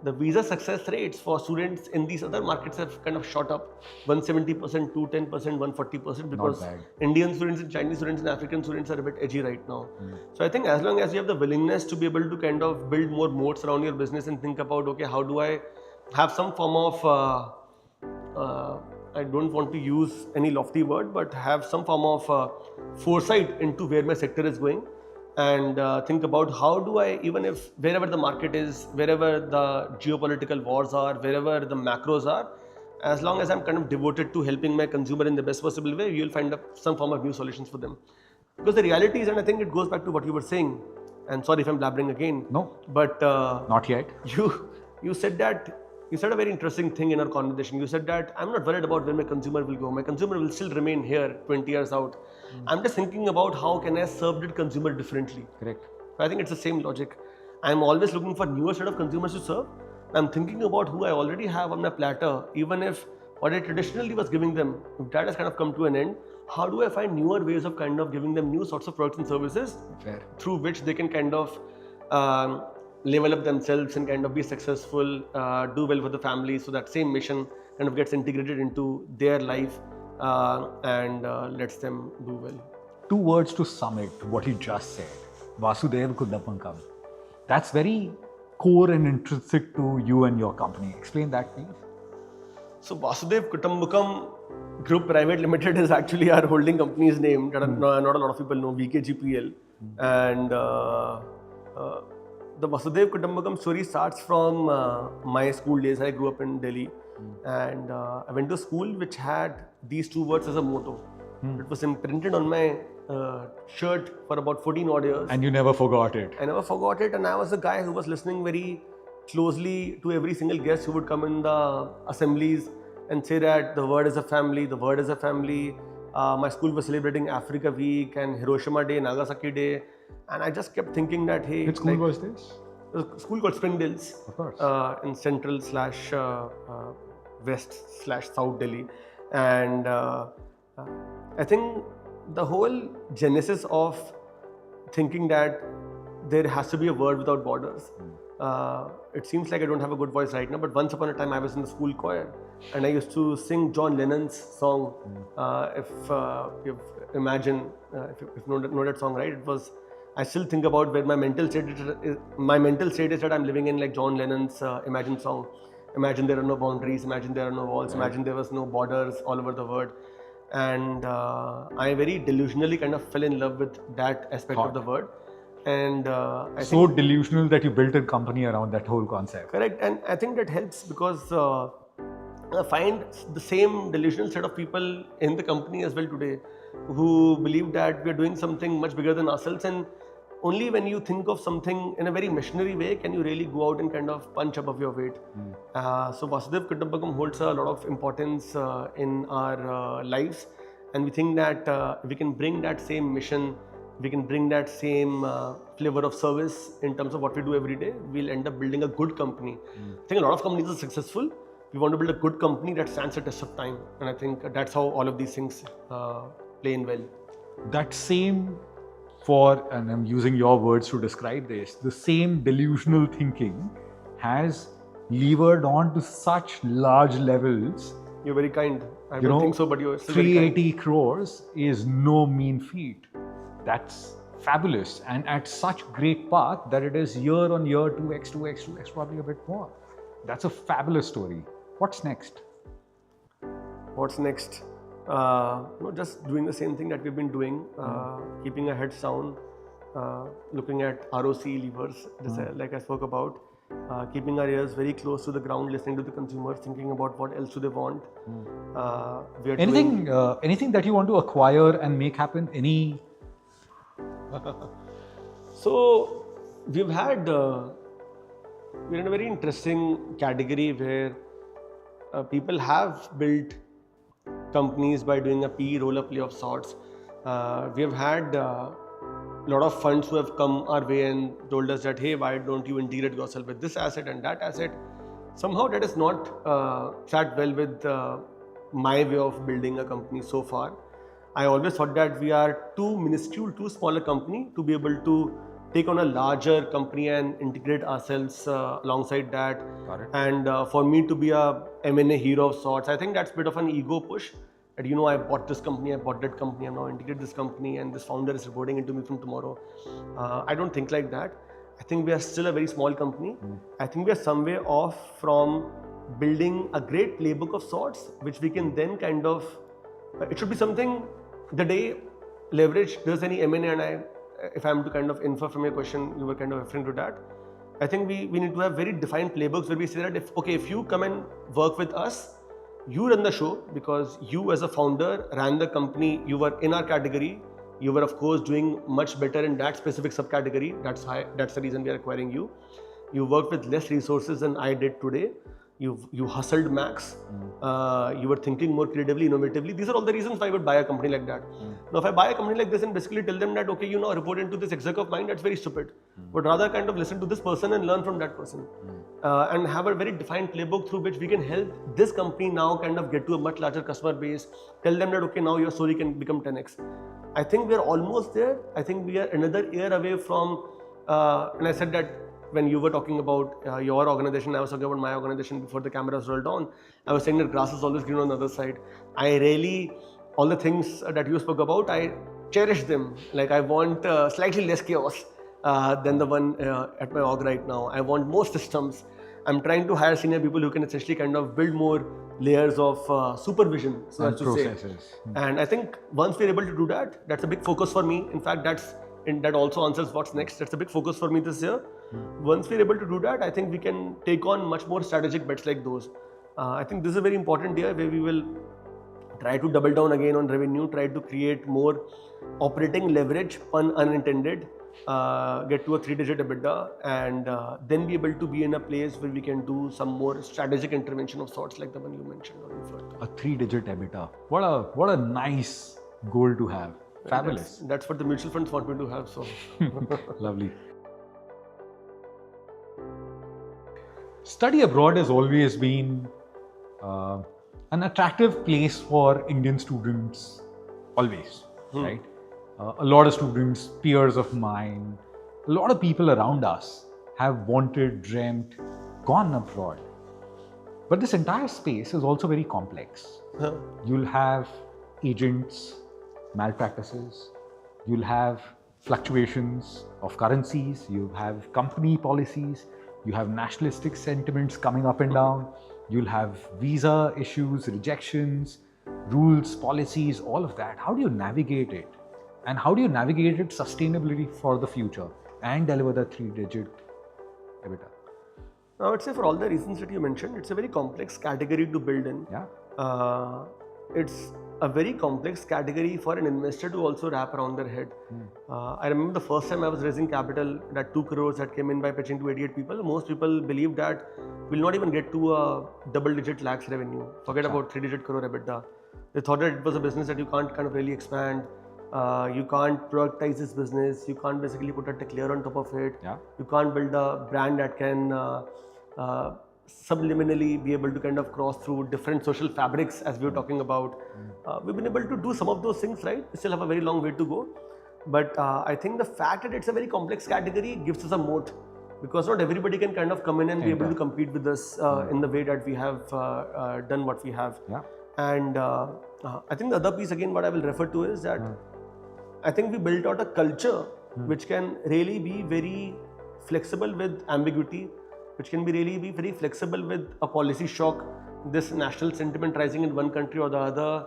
the visa success rates for students in these other markets have kind of shot up 170%, 210%, 140%, because Indian students and Chinese students and African students are a bit edgy right now. So I think as long as you have the willingness to be able to kind of build more moats around your business and think about, okay, how do I have some form of, I don't want to use any lofty word, but have some form of foresight into where my sector is going. and think about how do I, even if wherever the market is, wherever the geopolitical wars are, wherever the macros are, as long as I'm kind of devoted to helping my consumer in the best possible way, you'll find some form of new solutions for them. Because the reality is, and I think it goes back to what you were saying, and sorry if I'm blabbering again. No. But Not yet. you said that, you said a very interesting thing in our conversation. You said that I'm not worried about where my consumer will go. My consumer will still remain here 20 years out. I'm just thinking about how can I serve that consumer differently. Correct. I think it's the same logic. I'm always looking for newer set of consumers to serve. I'm thinking about who I already have on my platter, even if what I traditionally was giving them, if that has kind of come to an end, how do I find newer ways of kind of giving them new sorts of products and services Fair. through which they can kind of level up themselves and kind of be successful, do well for the family, so that same mission kind of gets integrated into their life and lets them do well. 2 words to sum it, what you just said. Vasudev Kudapankam. That's very core and intrinsic to you and your company. Explain that, please. So Vasudev Kutumbakam Group Private Limited is actually our holding company's name. That not a lot of people know, VKGPL. And the Vasudev Kutumbakam story starts from my school days. I grew up in Delhi. And I went to a school which had these 2 words as a motto. It was imprinted on my shirt for about 14 odd years. And you never forgot it. I never forgot it, and I was the guy who was listening very closely to every single guest who would come in the assemblies and say that the word is a family, the word is a family. My school was celebrating Africa Week and Hiroshima Day, Nagasaki Day, and I just kept thinking that, hey, Which school was this? a school called Springdales, Of course. in central slash west slash south Delhi, and I think the whole genesis of thinking that there has to be a word without borders. It seems like I don't have a good voice right now, but once upon a time I was in the school choir and I used to sing John Lennon's song. If you imagine, if you know that song, right? It was. I still think about where my mental state is. My mental state is that I'm living in like John Lennon's Imagine song. Imagine there are no boundaries. Imagine there are no walls. Imagine there was no borders all over the world. And I very delusionally kind of fell in love with that aspect of the word. And I So think, delusional that you built a company around that whole concept. correct, and I think that helps because I find the same delusional set of people in the company as well today who believe that we are doing something much bigger than ourselves, and only when you think of something in a very missionary way can you really go out and kind of punch above your weight. So Vasudev Kutumbakam holds a lot of importance in our lives, and we think that we can bring that same mission, we can bring that same flavor of service in terms of what we do every day, we'll end up building a good company. I think a lot of companies are successful. We want to build a good company that stands the test of time, and I think that's how all of these things play in well. That same, and I'm using your words to describe this, the same delusional thinking has levered on to such large levels. You're very kind. I You don't know, think so, but you're still very kind. 380 crores is no mean feat. That's fabulous, and at such great path that it is year on year 2x, 2x, 2x, probably a bit more. That's a fabulous story. What's next? What's next? Just doing the same thing that we've been doing, keeping our heads down, looking at ROC levers, like I spoke about, keeping our ears very close to the ground, listening to the consumers, thinking about what else do they want. We are Anything that you want to acquire and make happen? So we've had, we're in a very interesting category where people have built companies by doing a PE roll-up play of sorts. We have had a lot of funds who have come our way and told us that, hey, why don't you integrate yourself with this asset and that asset? Somehow that is not sat well with my way of building a company so far. I always thought that we are too minuscule, too small a company to be able to take on a larger company and integrate ourselves alongside that. Got it. And for me to be a M&A hero of sorts, I think that's a bit of an ego push. That, I bought this company, I bought that company, I'm now integrated this company, and this founder is reporting into me from tomorrow. I don't think like that. I think we are still a very small company. I think we are some way off from building a great playbook of sorts, which we can then kind of, it should be something the day leverage does any M&A and if I'm to kind of infer from your question, you were kind of referring to that. I think we need to have very defined playbooks where we say that if you come and work with us, you run the show because you as a founder ran the company, you were in our category, you were of course doing much better in that specific subcategory. That's the reason we are acquiring you. You worked with less resources than I did today. You hustled max. You were thinking more creatively, innovatively. These are all the reasons why I would buy a company like that. Now, if I buy a company like this and basically tell them that, okay, you now report into this exec of mine, that's very stupid. But rather kind of listen to this person and learn from that person. And have a very defined playbook through which we can help this company now kind of get to a much larger customer base. Tell them that, okay, now your story can become 10x. I think we are almost there. I think we are another year away from, and I said that when you were talking about your organization, I was talking about my organization before the cameras rolled on. I was saying that grass is always green on the other side. I really, all the things that you spoke about, I cherish them. Like I want slightly less chaos than the one at my org right now. I want more systems. I'm trying to hire senior people who can essentially kind of build more layers of supervision, so as to say. And I think once we're able to do that, that's a big focus for me. In fact, that also answers what's next. That's a big focus for me this year. Once we're able to do that, I think we can take on much more strategic bets like those. I think this is a very important year where we will try to double down again on revenue, try to create more operating leverage, pun unintended, get to a 3-digit EBITDA, and then be able to be in a place where we can do some more strategic intervention of sorts like the one you mentioned or referred to. A 3-digit EBITDA. What a nice goal to have. Fabulous. That's what the mutual funds want me to have. So lovely. Study abroad has always been an attractive place for Indian students, always, right? A lot of students, peers of mine, a lot of people around us have wanted, dreamt, gone abroad. But this entire space is also very complex. You'll have agents, malpractices, you'll have fluctuations of currencies, you have company policies, you have nationalistic sentiments coming up and down, you'll have visa issues, rejections, rules, policies, all of that. How do you navigate it? And how do you navigate it sustainably for the future and deliver the 3-digit EBITDA? I would say for all the reasons that you mentioned, it's a very complex category to build in. Yeah. It's a very complex category for an investor to also wrap around their head. I remember the first time I was raising capital, that 2 crores that came in by pitching to 88 people. Most people believed that we'll not even get to a double-digit lakhs revenue. Forget about 3-digit crore EBITDA. They thought that it was a business that you can't kind of really expand. You can't productize this business. You can't basically put a declare on top of it. Yeah. You can't build a brand that can subliminally be able to kind of cross through different social fabrics, as we were talking about. We've been able to do some of those things, right? We still have a very long way to go. But I think the fact that it's a very complex category gives us a moat, because not everybody can kind of come in and be able to compete with us in the way that we have done what we have. Yeah. And I think the other piece, again, what I will refer to is that I think we built out a culture which can really be very flexible with ambiguity, which can be really be very flexible with a policy shock, this national sentiment rising in one country or the other,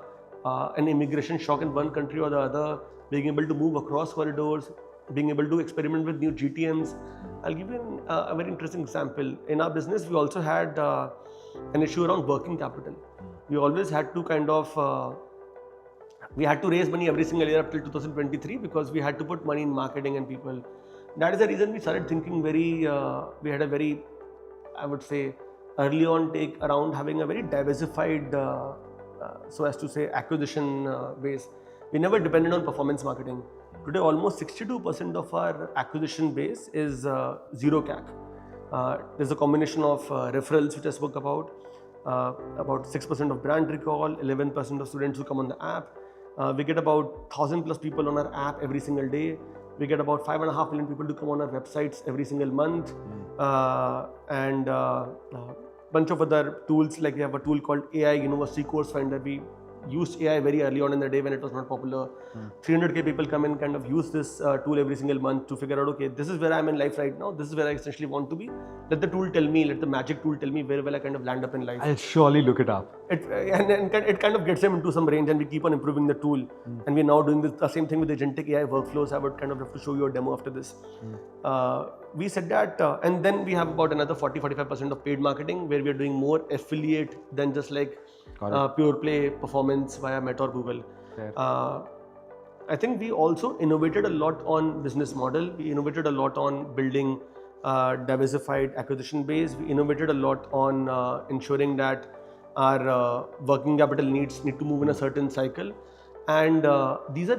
an immigration shock in one country or the other, being able to move across corridors, being able to experiment with new GTMs. I'll give you a very interesting example. In our business, we also had an issue around working capital. We always had to kind of, we had to raise money every single year up till 2023 because we had to put money in marketing and people. That is the reason we started thinking very, we had a very, I would say, early on take around having a very diversified, so as to say, acquisition base. We never depended on performance marketing. Today, almost 62% of our acquisition base is zero CAC. There's a combination of referrals, which I spoke about 6% of brand recall, 11% of students who come on the app. We get about 1,000 plus people on our app every single day. We get about 5.5 million people to come on our websites every single month. And bunch of other tools, like we have a tool called AI University Course Finder. We used AI very early on in the day when it was not popular. 300k people come and kind of use this tool every single month to figure out, okay, this is where I'm in life right now. This is where I essentially want to be. Let the tool tell me, let the magic tool tell me where will I kind of land up in life. I'll surely look it up. And it kind of gets them into some range, and we keep on improving the tool. And we're now doing the same thing with agentic AI workflows. I would kind of have to show you a demo after this. We said that, and then we have about another 40-45% of paid marketing where we're doing more affiliate than just like pure play performance via Meta or Google. I think we also innovated a lot on business model. We innovated a lot on building diversified acquisition base. We innovated a lot on ensuring that our working capital needs need to move in a certain cycle. And these are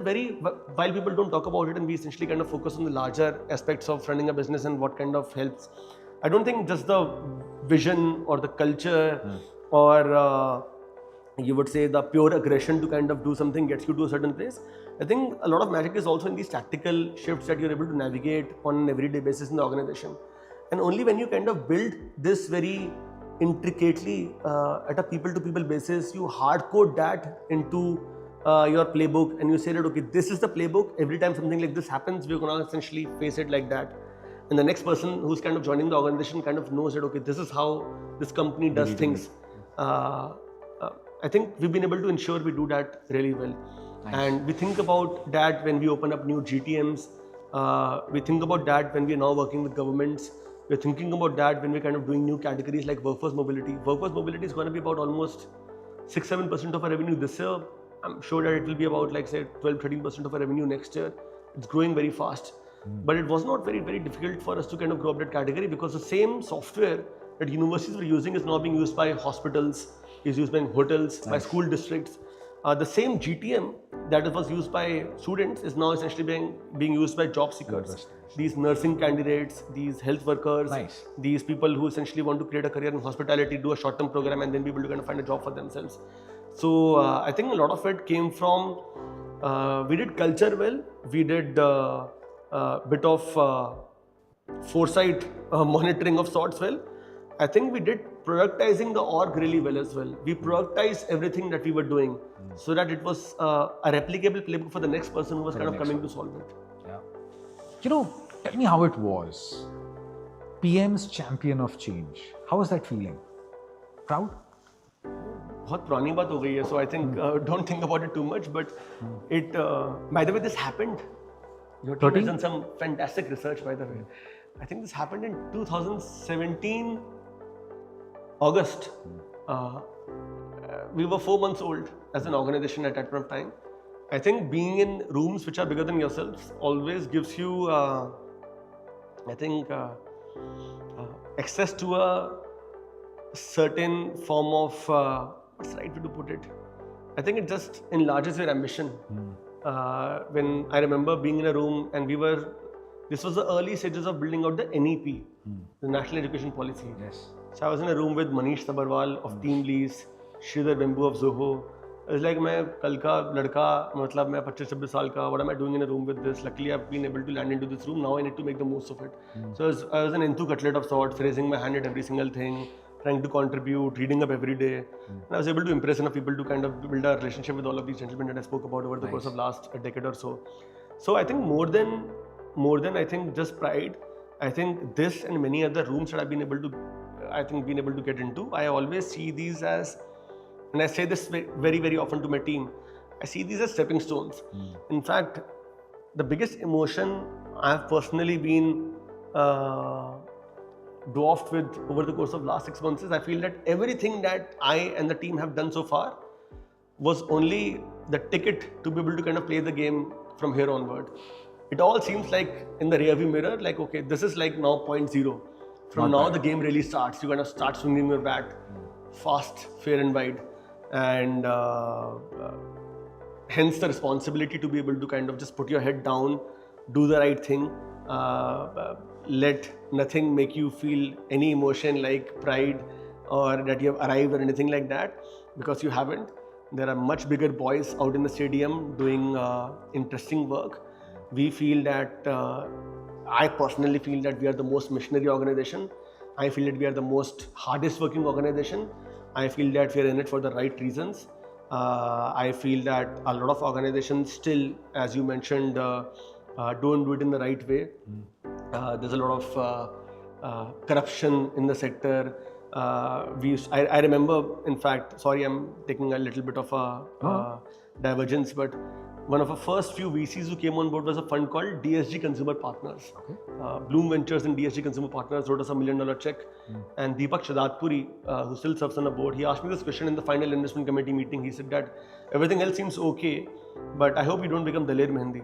while people don't talk about it, and we essentially kind of focus on the larger aspects of running a business and what kind of helps. I don't think just the vision or the culture or you would say the pure aggression to kind of do something gets you to a certain place. I think a lot of magic is also in these tactical shifts that you're able to navigate on an everyday basis in the organization. And only when you kind of build this very intricately at a people-to-people basis, you hard code that into your playbook, and you say that, okay, this is the playbook. Every time something like this happens, we're going to essentially face it like that. And the next person who's kind of joining the organization kind of knows that, okay, this is how this company does things. I think we've been able to ensure we do that really well. Nice. And we think about that when we open up new GTMs. We think about that when we're now working with governments. We're thinking about that when we're kind of doing new categories like workforce mobility. Workforce mobility is going to be about almost 6-7% of our revenue this year. I'm sure that it will be about like say 12-13% of our revenue next year. It's growing very fast. But it was not very, very difficult for us to kind of grow up that category because the same software that universities were using is now being used by hospitals, is used by hotels, by school districts. The same GTM that was used by students is now essentially being used by job seekers. These nursing candidates, these health workers, these people who essentially want to create a career in hospitality, do a short-term program and then be able to kind of find a job for themselves. So I think a lot of it came from, we did culture well, we did bit of foresight monitoring of sorts well. I think we did productizing the org really well as well. We productized everything that we were doing so that it was a replicable playbook for the next person who was kind of coming to solve it. Yeah. You know, tell me how it was. PM's champion of change. How was that feeling? Proud? बहुत पुरानी बात हो गई है, so I think don't think about it too much. But it, by the way, this happened. Your team has done some fantastic research, by the way. I think this happened in 2017, August. We were 4 months old as an organization at that point of time. I think being in rooms which are bigger than yourselves always gives you, I think, access to a certain form of, what's the right way to put it? I think it just enlarges your ambition. When I remember being in a room and this was the early stages of building out the NEP, the National Education Policy. Yes. So I was in a room with Manish Sabarwal of Team Lease, Sridhar Bembu of Zoho. It was like, मैं कल का लड़का, मतलब मैं 25-26 साल का, what am I doing in a room with this? Luckily, I've been able to land into this room. Now I need to make the most of it. So I was an enthu cutlet of sorts, raising my hand at every single thing, trying to contribute, reading up every day. And I was able to impress enough people to kind of build a relationship with all of these gentlemen that I spoke about over the course of last decade or so. So I think more than I think just pride, I think this and many other rooms that I've been able to get into, I always see these as, and I say this very, very often to my team, I see these as stepping stones. In fact, the biggest emotion I've personally been dwarfed with over the course of last 6 months is I feel that everything that I and the team have done so far was only the ticket to be able to kind of play the game from here onward. It all seems like in the rearview mirror, like, okay, this is like now 0.0. From now, the game really starts. You kind of start swinging your bat fast, fair and wide. And hence the responsibility to be able to kind of just put your head down, do the right thing, let nothing make you feel any emotion like pride or that you have arrived or anything like that, because you haven't. There are much bigger boys out in the stadium doing interesting work. We feel that, I personally feel that we are the most missionary organization. I feel that we are the most hardest working organization. I feel that we are in it for the right reasons. I feel that a lot of organizations still, as you mentioned, don't do it in the right way. There's a lot of corruption in the sector. I remember, in fact, sorry, I'm taking a little bit of a divergence, but one of the first few VCs who came on board was a fund called DSG Consumer Partners. Bloom Ventures and DSG Consumer Partners wrote us $1 million check. And Deepak Shadatpuri, who still serves on the board, he asked me this question in the final investment committee meeting. He said that everything else seems okay, but I hope you don't become Daler Mehendi,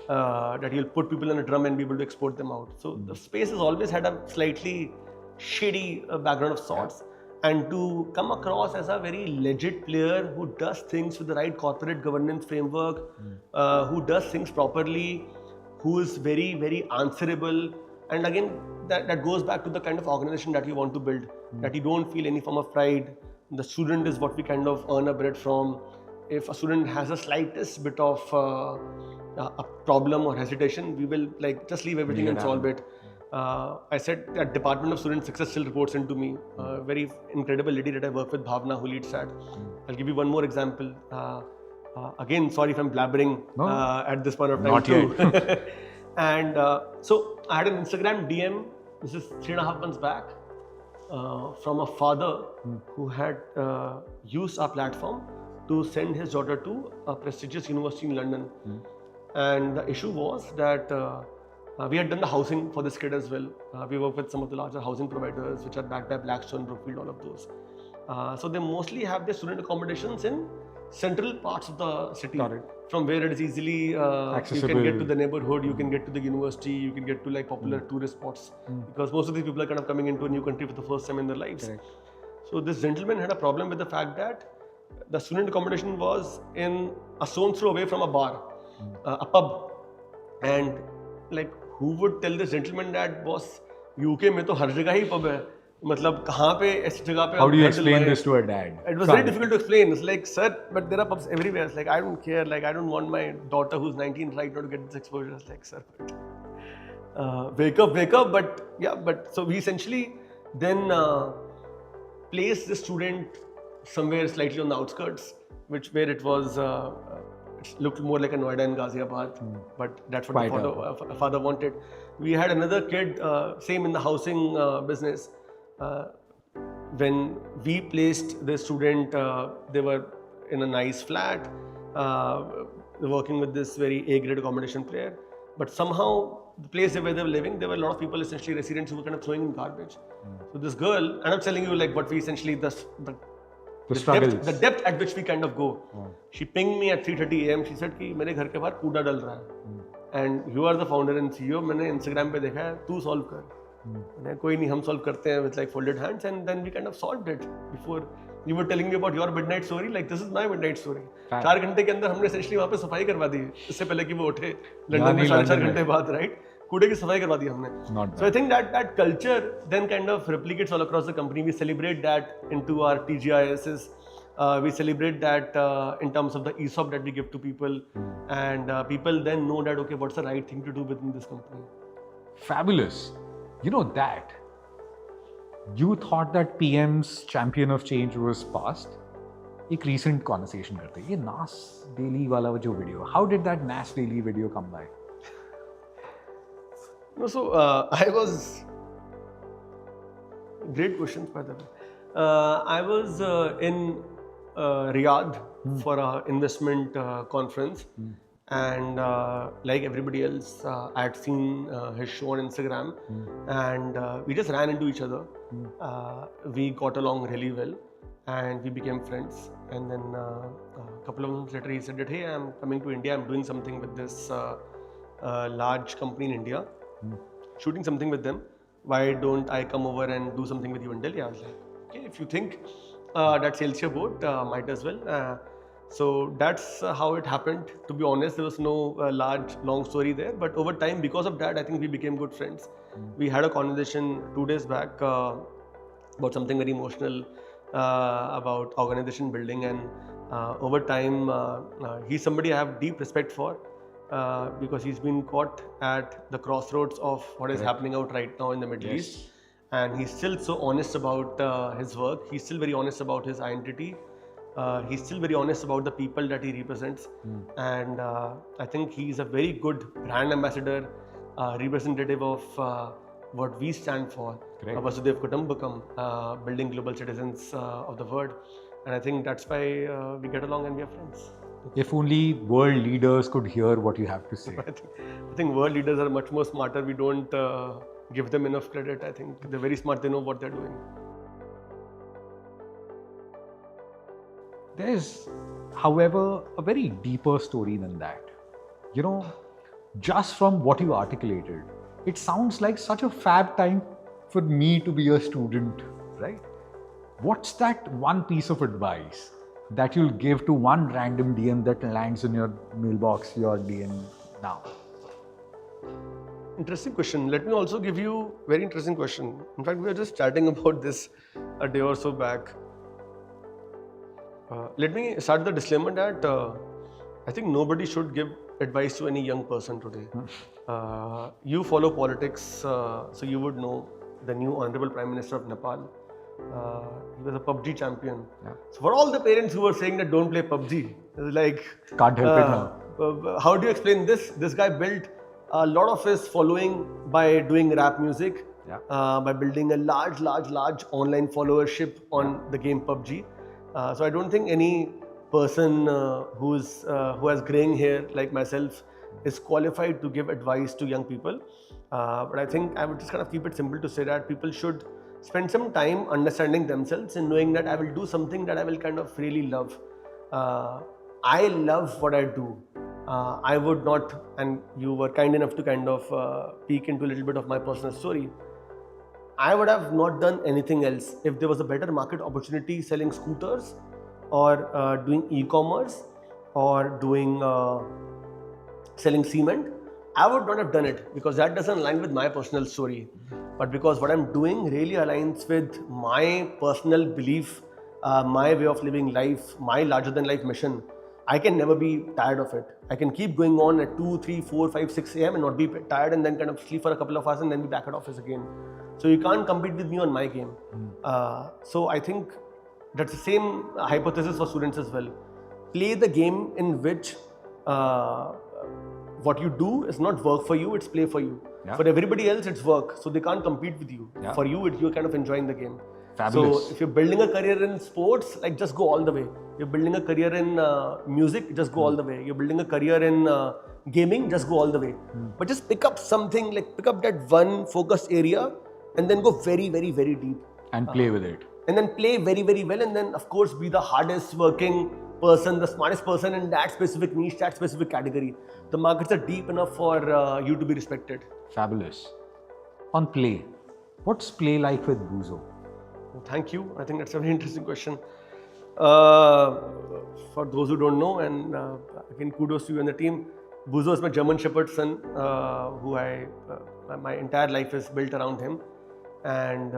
that you'll put people in a drum and be able to export them out. So the space has always had a slightly shady background of sorts. And to come across as a very legit player who does things with the right corporate governance framework, who does things properly, who is very, very answerable. And again, that goes back to the kind of organization that we want to build, that you don't feel any form of pride. The student is what we kind of earn a bread from. If a student has a slightest bit of a problem or hesitation, we will just leave everything and solve it. I said that Department of Student Success still reports into me. Very incredible lady that I work with, Bhavna, who leads that. I'll give you one more example. Again, sorry if I'm blabbering at this point of time too. And so I had an Instagram DM, this is 3.5 months back, from a father who had used our platform to send his daughter to a prestigious university in London. And the issue was that we had done the housing for this kid as well. We work with some of the larger housing providers which are backed by Blackstone, Brookfield, all of those. So they mostly have their student accommodations in central parts of the city, from where it is easily accessible. You can get to the neighborhood, you can get to the university, you can get to popular tourist spots, because most of these people are kind of coming into a new country for the first time in their lives. So this gentleman had a problem with the fact that the student accommodation was in a stone's throw away from a bar, a pub, and who would tell this gentleman that boss UK में तो हर जगह ही pub है, मतलब कहाँ पे इस जगह पे? How do you explain this to a dad? It was very difficult to explain. It's like, sir, but there are pubs everywhere. It's like, I don't care. I don't want my daughter who's 19 right now to get this exposure. It's like, sir, but, wake up. But yeah, so we essentially then placed the student somewhere slightly on the outskirts, where it was. It looked more like a Noida and Ghaziabad, but that's what the father wanted. We had another kid, same in the housing business. When we placed the student, they were in a nice flat, working with this very A-grade accommodation player. But somehow, the place where they were living, there were a lot of people, essentially residents, who were kind of throwing in garbage. So this girl, and I'm telling you what we essentially, the depth at which we kind of go. She pinged me at 3:30 a.m. She said कि मेरे घर के बाहर कूड़ा डल रहा है, and you are the founder and CEO. मैंने Instagram पे देखा है, तू solve कर. मैंने कोई नहीं, हम solve करते हैं with folded hands, and then we kind of solved it. Before you were telling me about your midnight story, this is my midnight story. 4 घंटे के अंदर हमने essentially वहाँ पे सफाई करवा दी, इससे पहले कि वो उठे लंदन में 4.5 घंटे बाद, right? कूड़े की सफाई करवा दी हमने. So I think that culture then kind of replicates all across the company. We celebrate that into our TGISs. We celebrate that in terms of the ESOP that we give to people, and people then know that, okay, what's the right thing to do within this company. Fabulous. You know that you thought that PM's champion of change was past. एक recent conversation करते हैं, ये NAS Daily वाला जो video. How did that NAS Daily video come by? No, so I was. Great questions, by the way. I was in Riyadh for an investment conference, and like everybody else, I had seen his show on Instagram, and we just ran into each other. We got along really well, and we became friends. And then a couple of months later, he said that, hey, I'm coming to India. I'm doing something with this large company in India, shooting something with them. Why don't I come over and do something with you in Delhi? I was like, okay, if you think that sails your boat, might as well. So that's how it happened. To be honest, there was no long story there. But over time, because of that, I think we became good friends. We had a conversation 2 days back about something very emotional, about organization building. And over time, he's somebody I have deep respect for. Because he's been caught at the crossroads of what is happening out right now in the Middle East, and he's still so honest about his work. He's still very honest about his identity, He's still very honest about the people that he represents, and I think he's a very good brand ambassador, representative of what we stand for, Great. Vasudev Kutumbakam, building global citizens of the world, and I think that's why we get along and we are friends. If only world leaders could hear what you have to say. I think world leaders are much more smarter. We don't give them enough credit. I think they're very smart. They know what they're doing. There's, however, a very deeper story than that. You know, just from what you articulated, it sounds like such a fab time for me to be a student, right? What's that one piece of advice that you'll give to one random DM that lands in your mailbox, your DM now? Interesting question. Let me also give you a very interesting question. In fact, we were just chatting about this a day or so back. Let me start with the disclaimer that I think nobody should give advice to any young person today. You follow politics, so you would know the new Honorable Prime Minister of Nepal. He was a PUBG champion. Yeah. So for all the parents who were saying that don't play PUBG, it's like Can't help it now. how do you explain this? This guy built a lot of his following by doing rap music, Yeah. by building a large online followership on the game PUBG. So I don't think any person who has graying hair like myself is qualified to give advice to young people. But I think I would just kind of keep it simple to say that people should spend some time understanding themselves and knowing that I will do something that I will kind of really love. I love what I do. I would not, and you were kind enough to kind of peek into a little bit of my personal story. I would have not done anything else if there was a better market opportunity selling scooters or doing e-commerce or doing selling cement. I would not have done it because that doesn't align with my personal story. But because what I'm doing really aligns with my personal belief, my way of living life, my larger than life mission, I can never be tired of it. I can keep going on at 2, 3, 4, 5, 6 a.m. and not be tired and then kind of sleep for a couple of hours and then be back at office again. So you can't compete with me on my game. So I think that's the same hypothesis for students as well. Play the game in which what you do is not work for you, it's play for you. Yeah. For everybody else, it's work. So they can't compete with you. Yeah. For you, you're kind of enjoying the game. Fabulous. So if you're building a career in sports, like just go all the way. You're building a career in music, just go all the way. You're building a career in gaming, just go all the way. But just pick up something, like pick up that one focused area and then go very, very, very deep. And play with it. And then play very, very well. And then of course be the hardest working person, the smartest person in that specific niche, that specific category. The markets are deep enough for you to be respected. Fabulous. On play, what's play like with Buzo? Thank you. I think that's a very interesting question. For those who don't know, and again, kudos to you and the team. Buzo is my German Shepherd son, who my entire life is built around him. And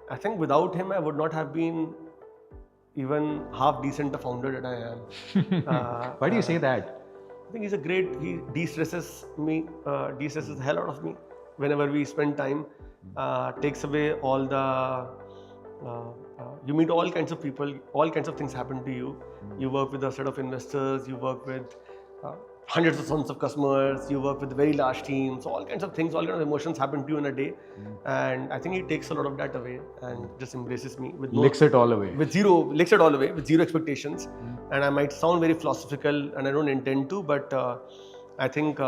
I think without him, I would not have been even half decent a founder that I am. Why do you say that? I think he de-stresses me, de-stresses the hell out of me whenever we spend time. Takes away all the, you meet all kinds of people, all kinds of things happen to you. You work with a set of investors, you work with hundreds of thousands of customers, you work with very large teams, all kinds of things, all kinds of emotions happen to you in a day. And I think he takes a lot of that away and just embraces me with Licks it all away. licks it all away with zero expectations. And I might sound very philosophical and I don't intend to, but I think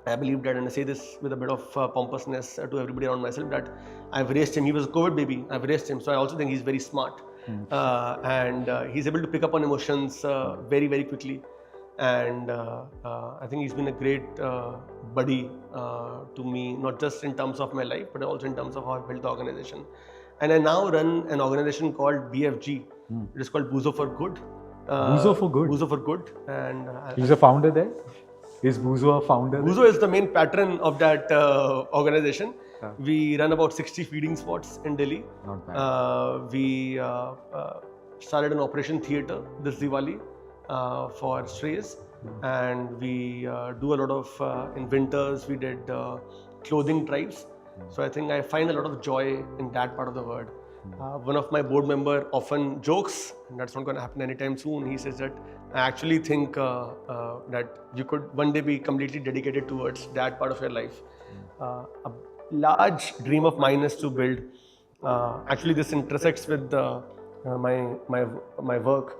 I believe that, and I say this with a bit of pompousness to everybody around myself, that I've raised him. He was a COVID baby. I've raised him. So I also think he's very smart. And he's able to pick up on emotions very, very quickly. And I think he's been a great buddy to me, not just in terms of my life, but also in terms of how I built the organization. And I now run an organization called BFG. It is called Buzo for Good. Buzo for Good? Buzo for Good. And He's a founder there? Is Buzo a founder? Buzo is the main patron of that organization. We run about 60 feeding spots in Delhi. Not bad. We started an operation theatre this Diwali for strays, and we do a lot of, in winters, we did clothing drives. So I think I find a lot of joy in that part of the world. One of my board member often jokes, and that's not going to happen anytime soon. He says that I actually think that you could one day be completely dedicated towards that part of your life. A large dream of mine is to build. Actually, this intersects with my work.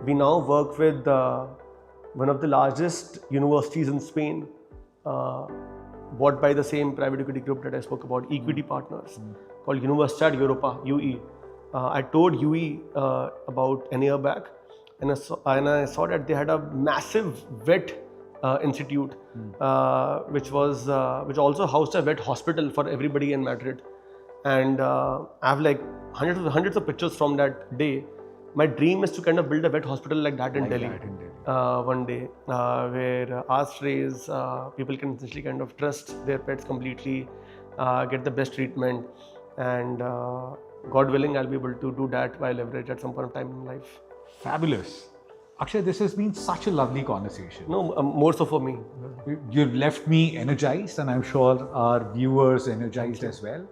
We now work with one of the largest universities in Spain, bought by the same private equity group that I spoke about, equity partners, called Universitat Europa, UE. I toured UE about an year back, and I saw that they had a massive vet institute, which also housed a vet hospital for everybody in Madrid. And I have like hundreds of pictures from that day. My dream is to kind of build a vet hospital like that in Delhi. One day, where our strays, people can essentially kind of trust their pets completely, get the best treatment, and God willing, I'll be able to do that by leverage at some point of time in life. Fabulous. Akshay, this has been such a lovely conversation. No, more so for me. You've left me energized, and I'm sure our viewers energized as well.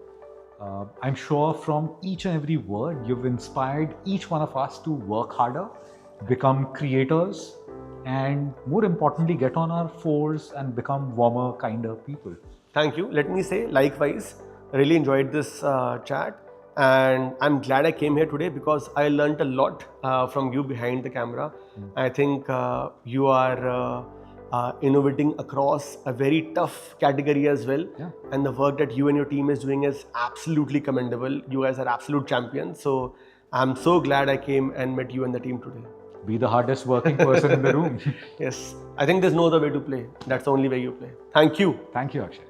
I'm sure from each and every word, you've inspired each one of us to work harder, become creators, and more importantly, get on our fours and become warmer, kinder people. Thank you. Let me say likewise. I really enjoyed this chat, and I'm glad I came here today because I learned a lot from you behind the camera. I think you are innovating across a very tough category as well. And the work that you and your team is doing is absolutely commendable. You guys are absolute champions. So I'm so glad I came and met you and the team today. Be the hardest working person in the room. Yes, I think there's no other way to play. That's the only way you play. Thank you. Thank you, Akshay.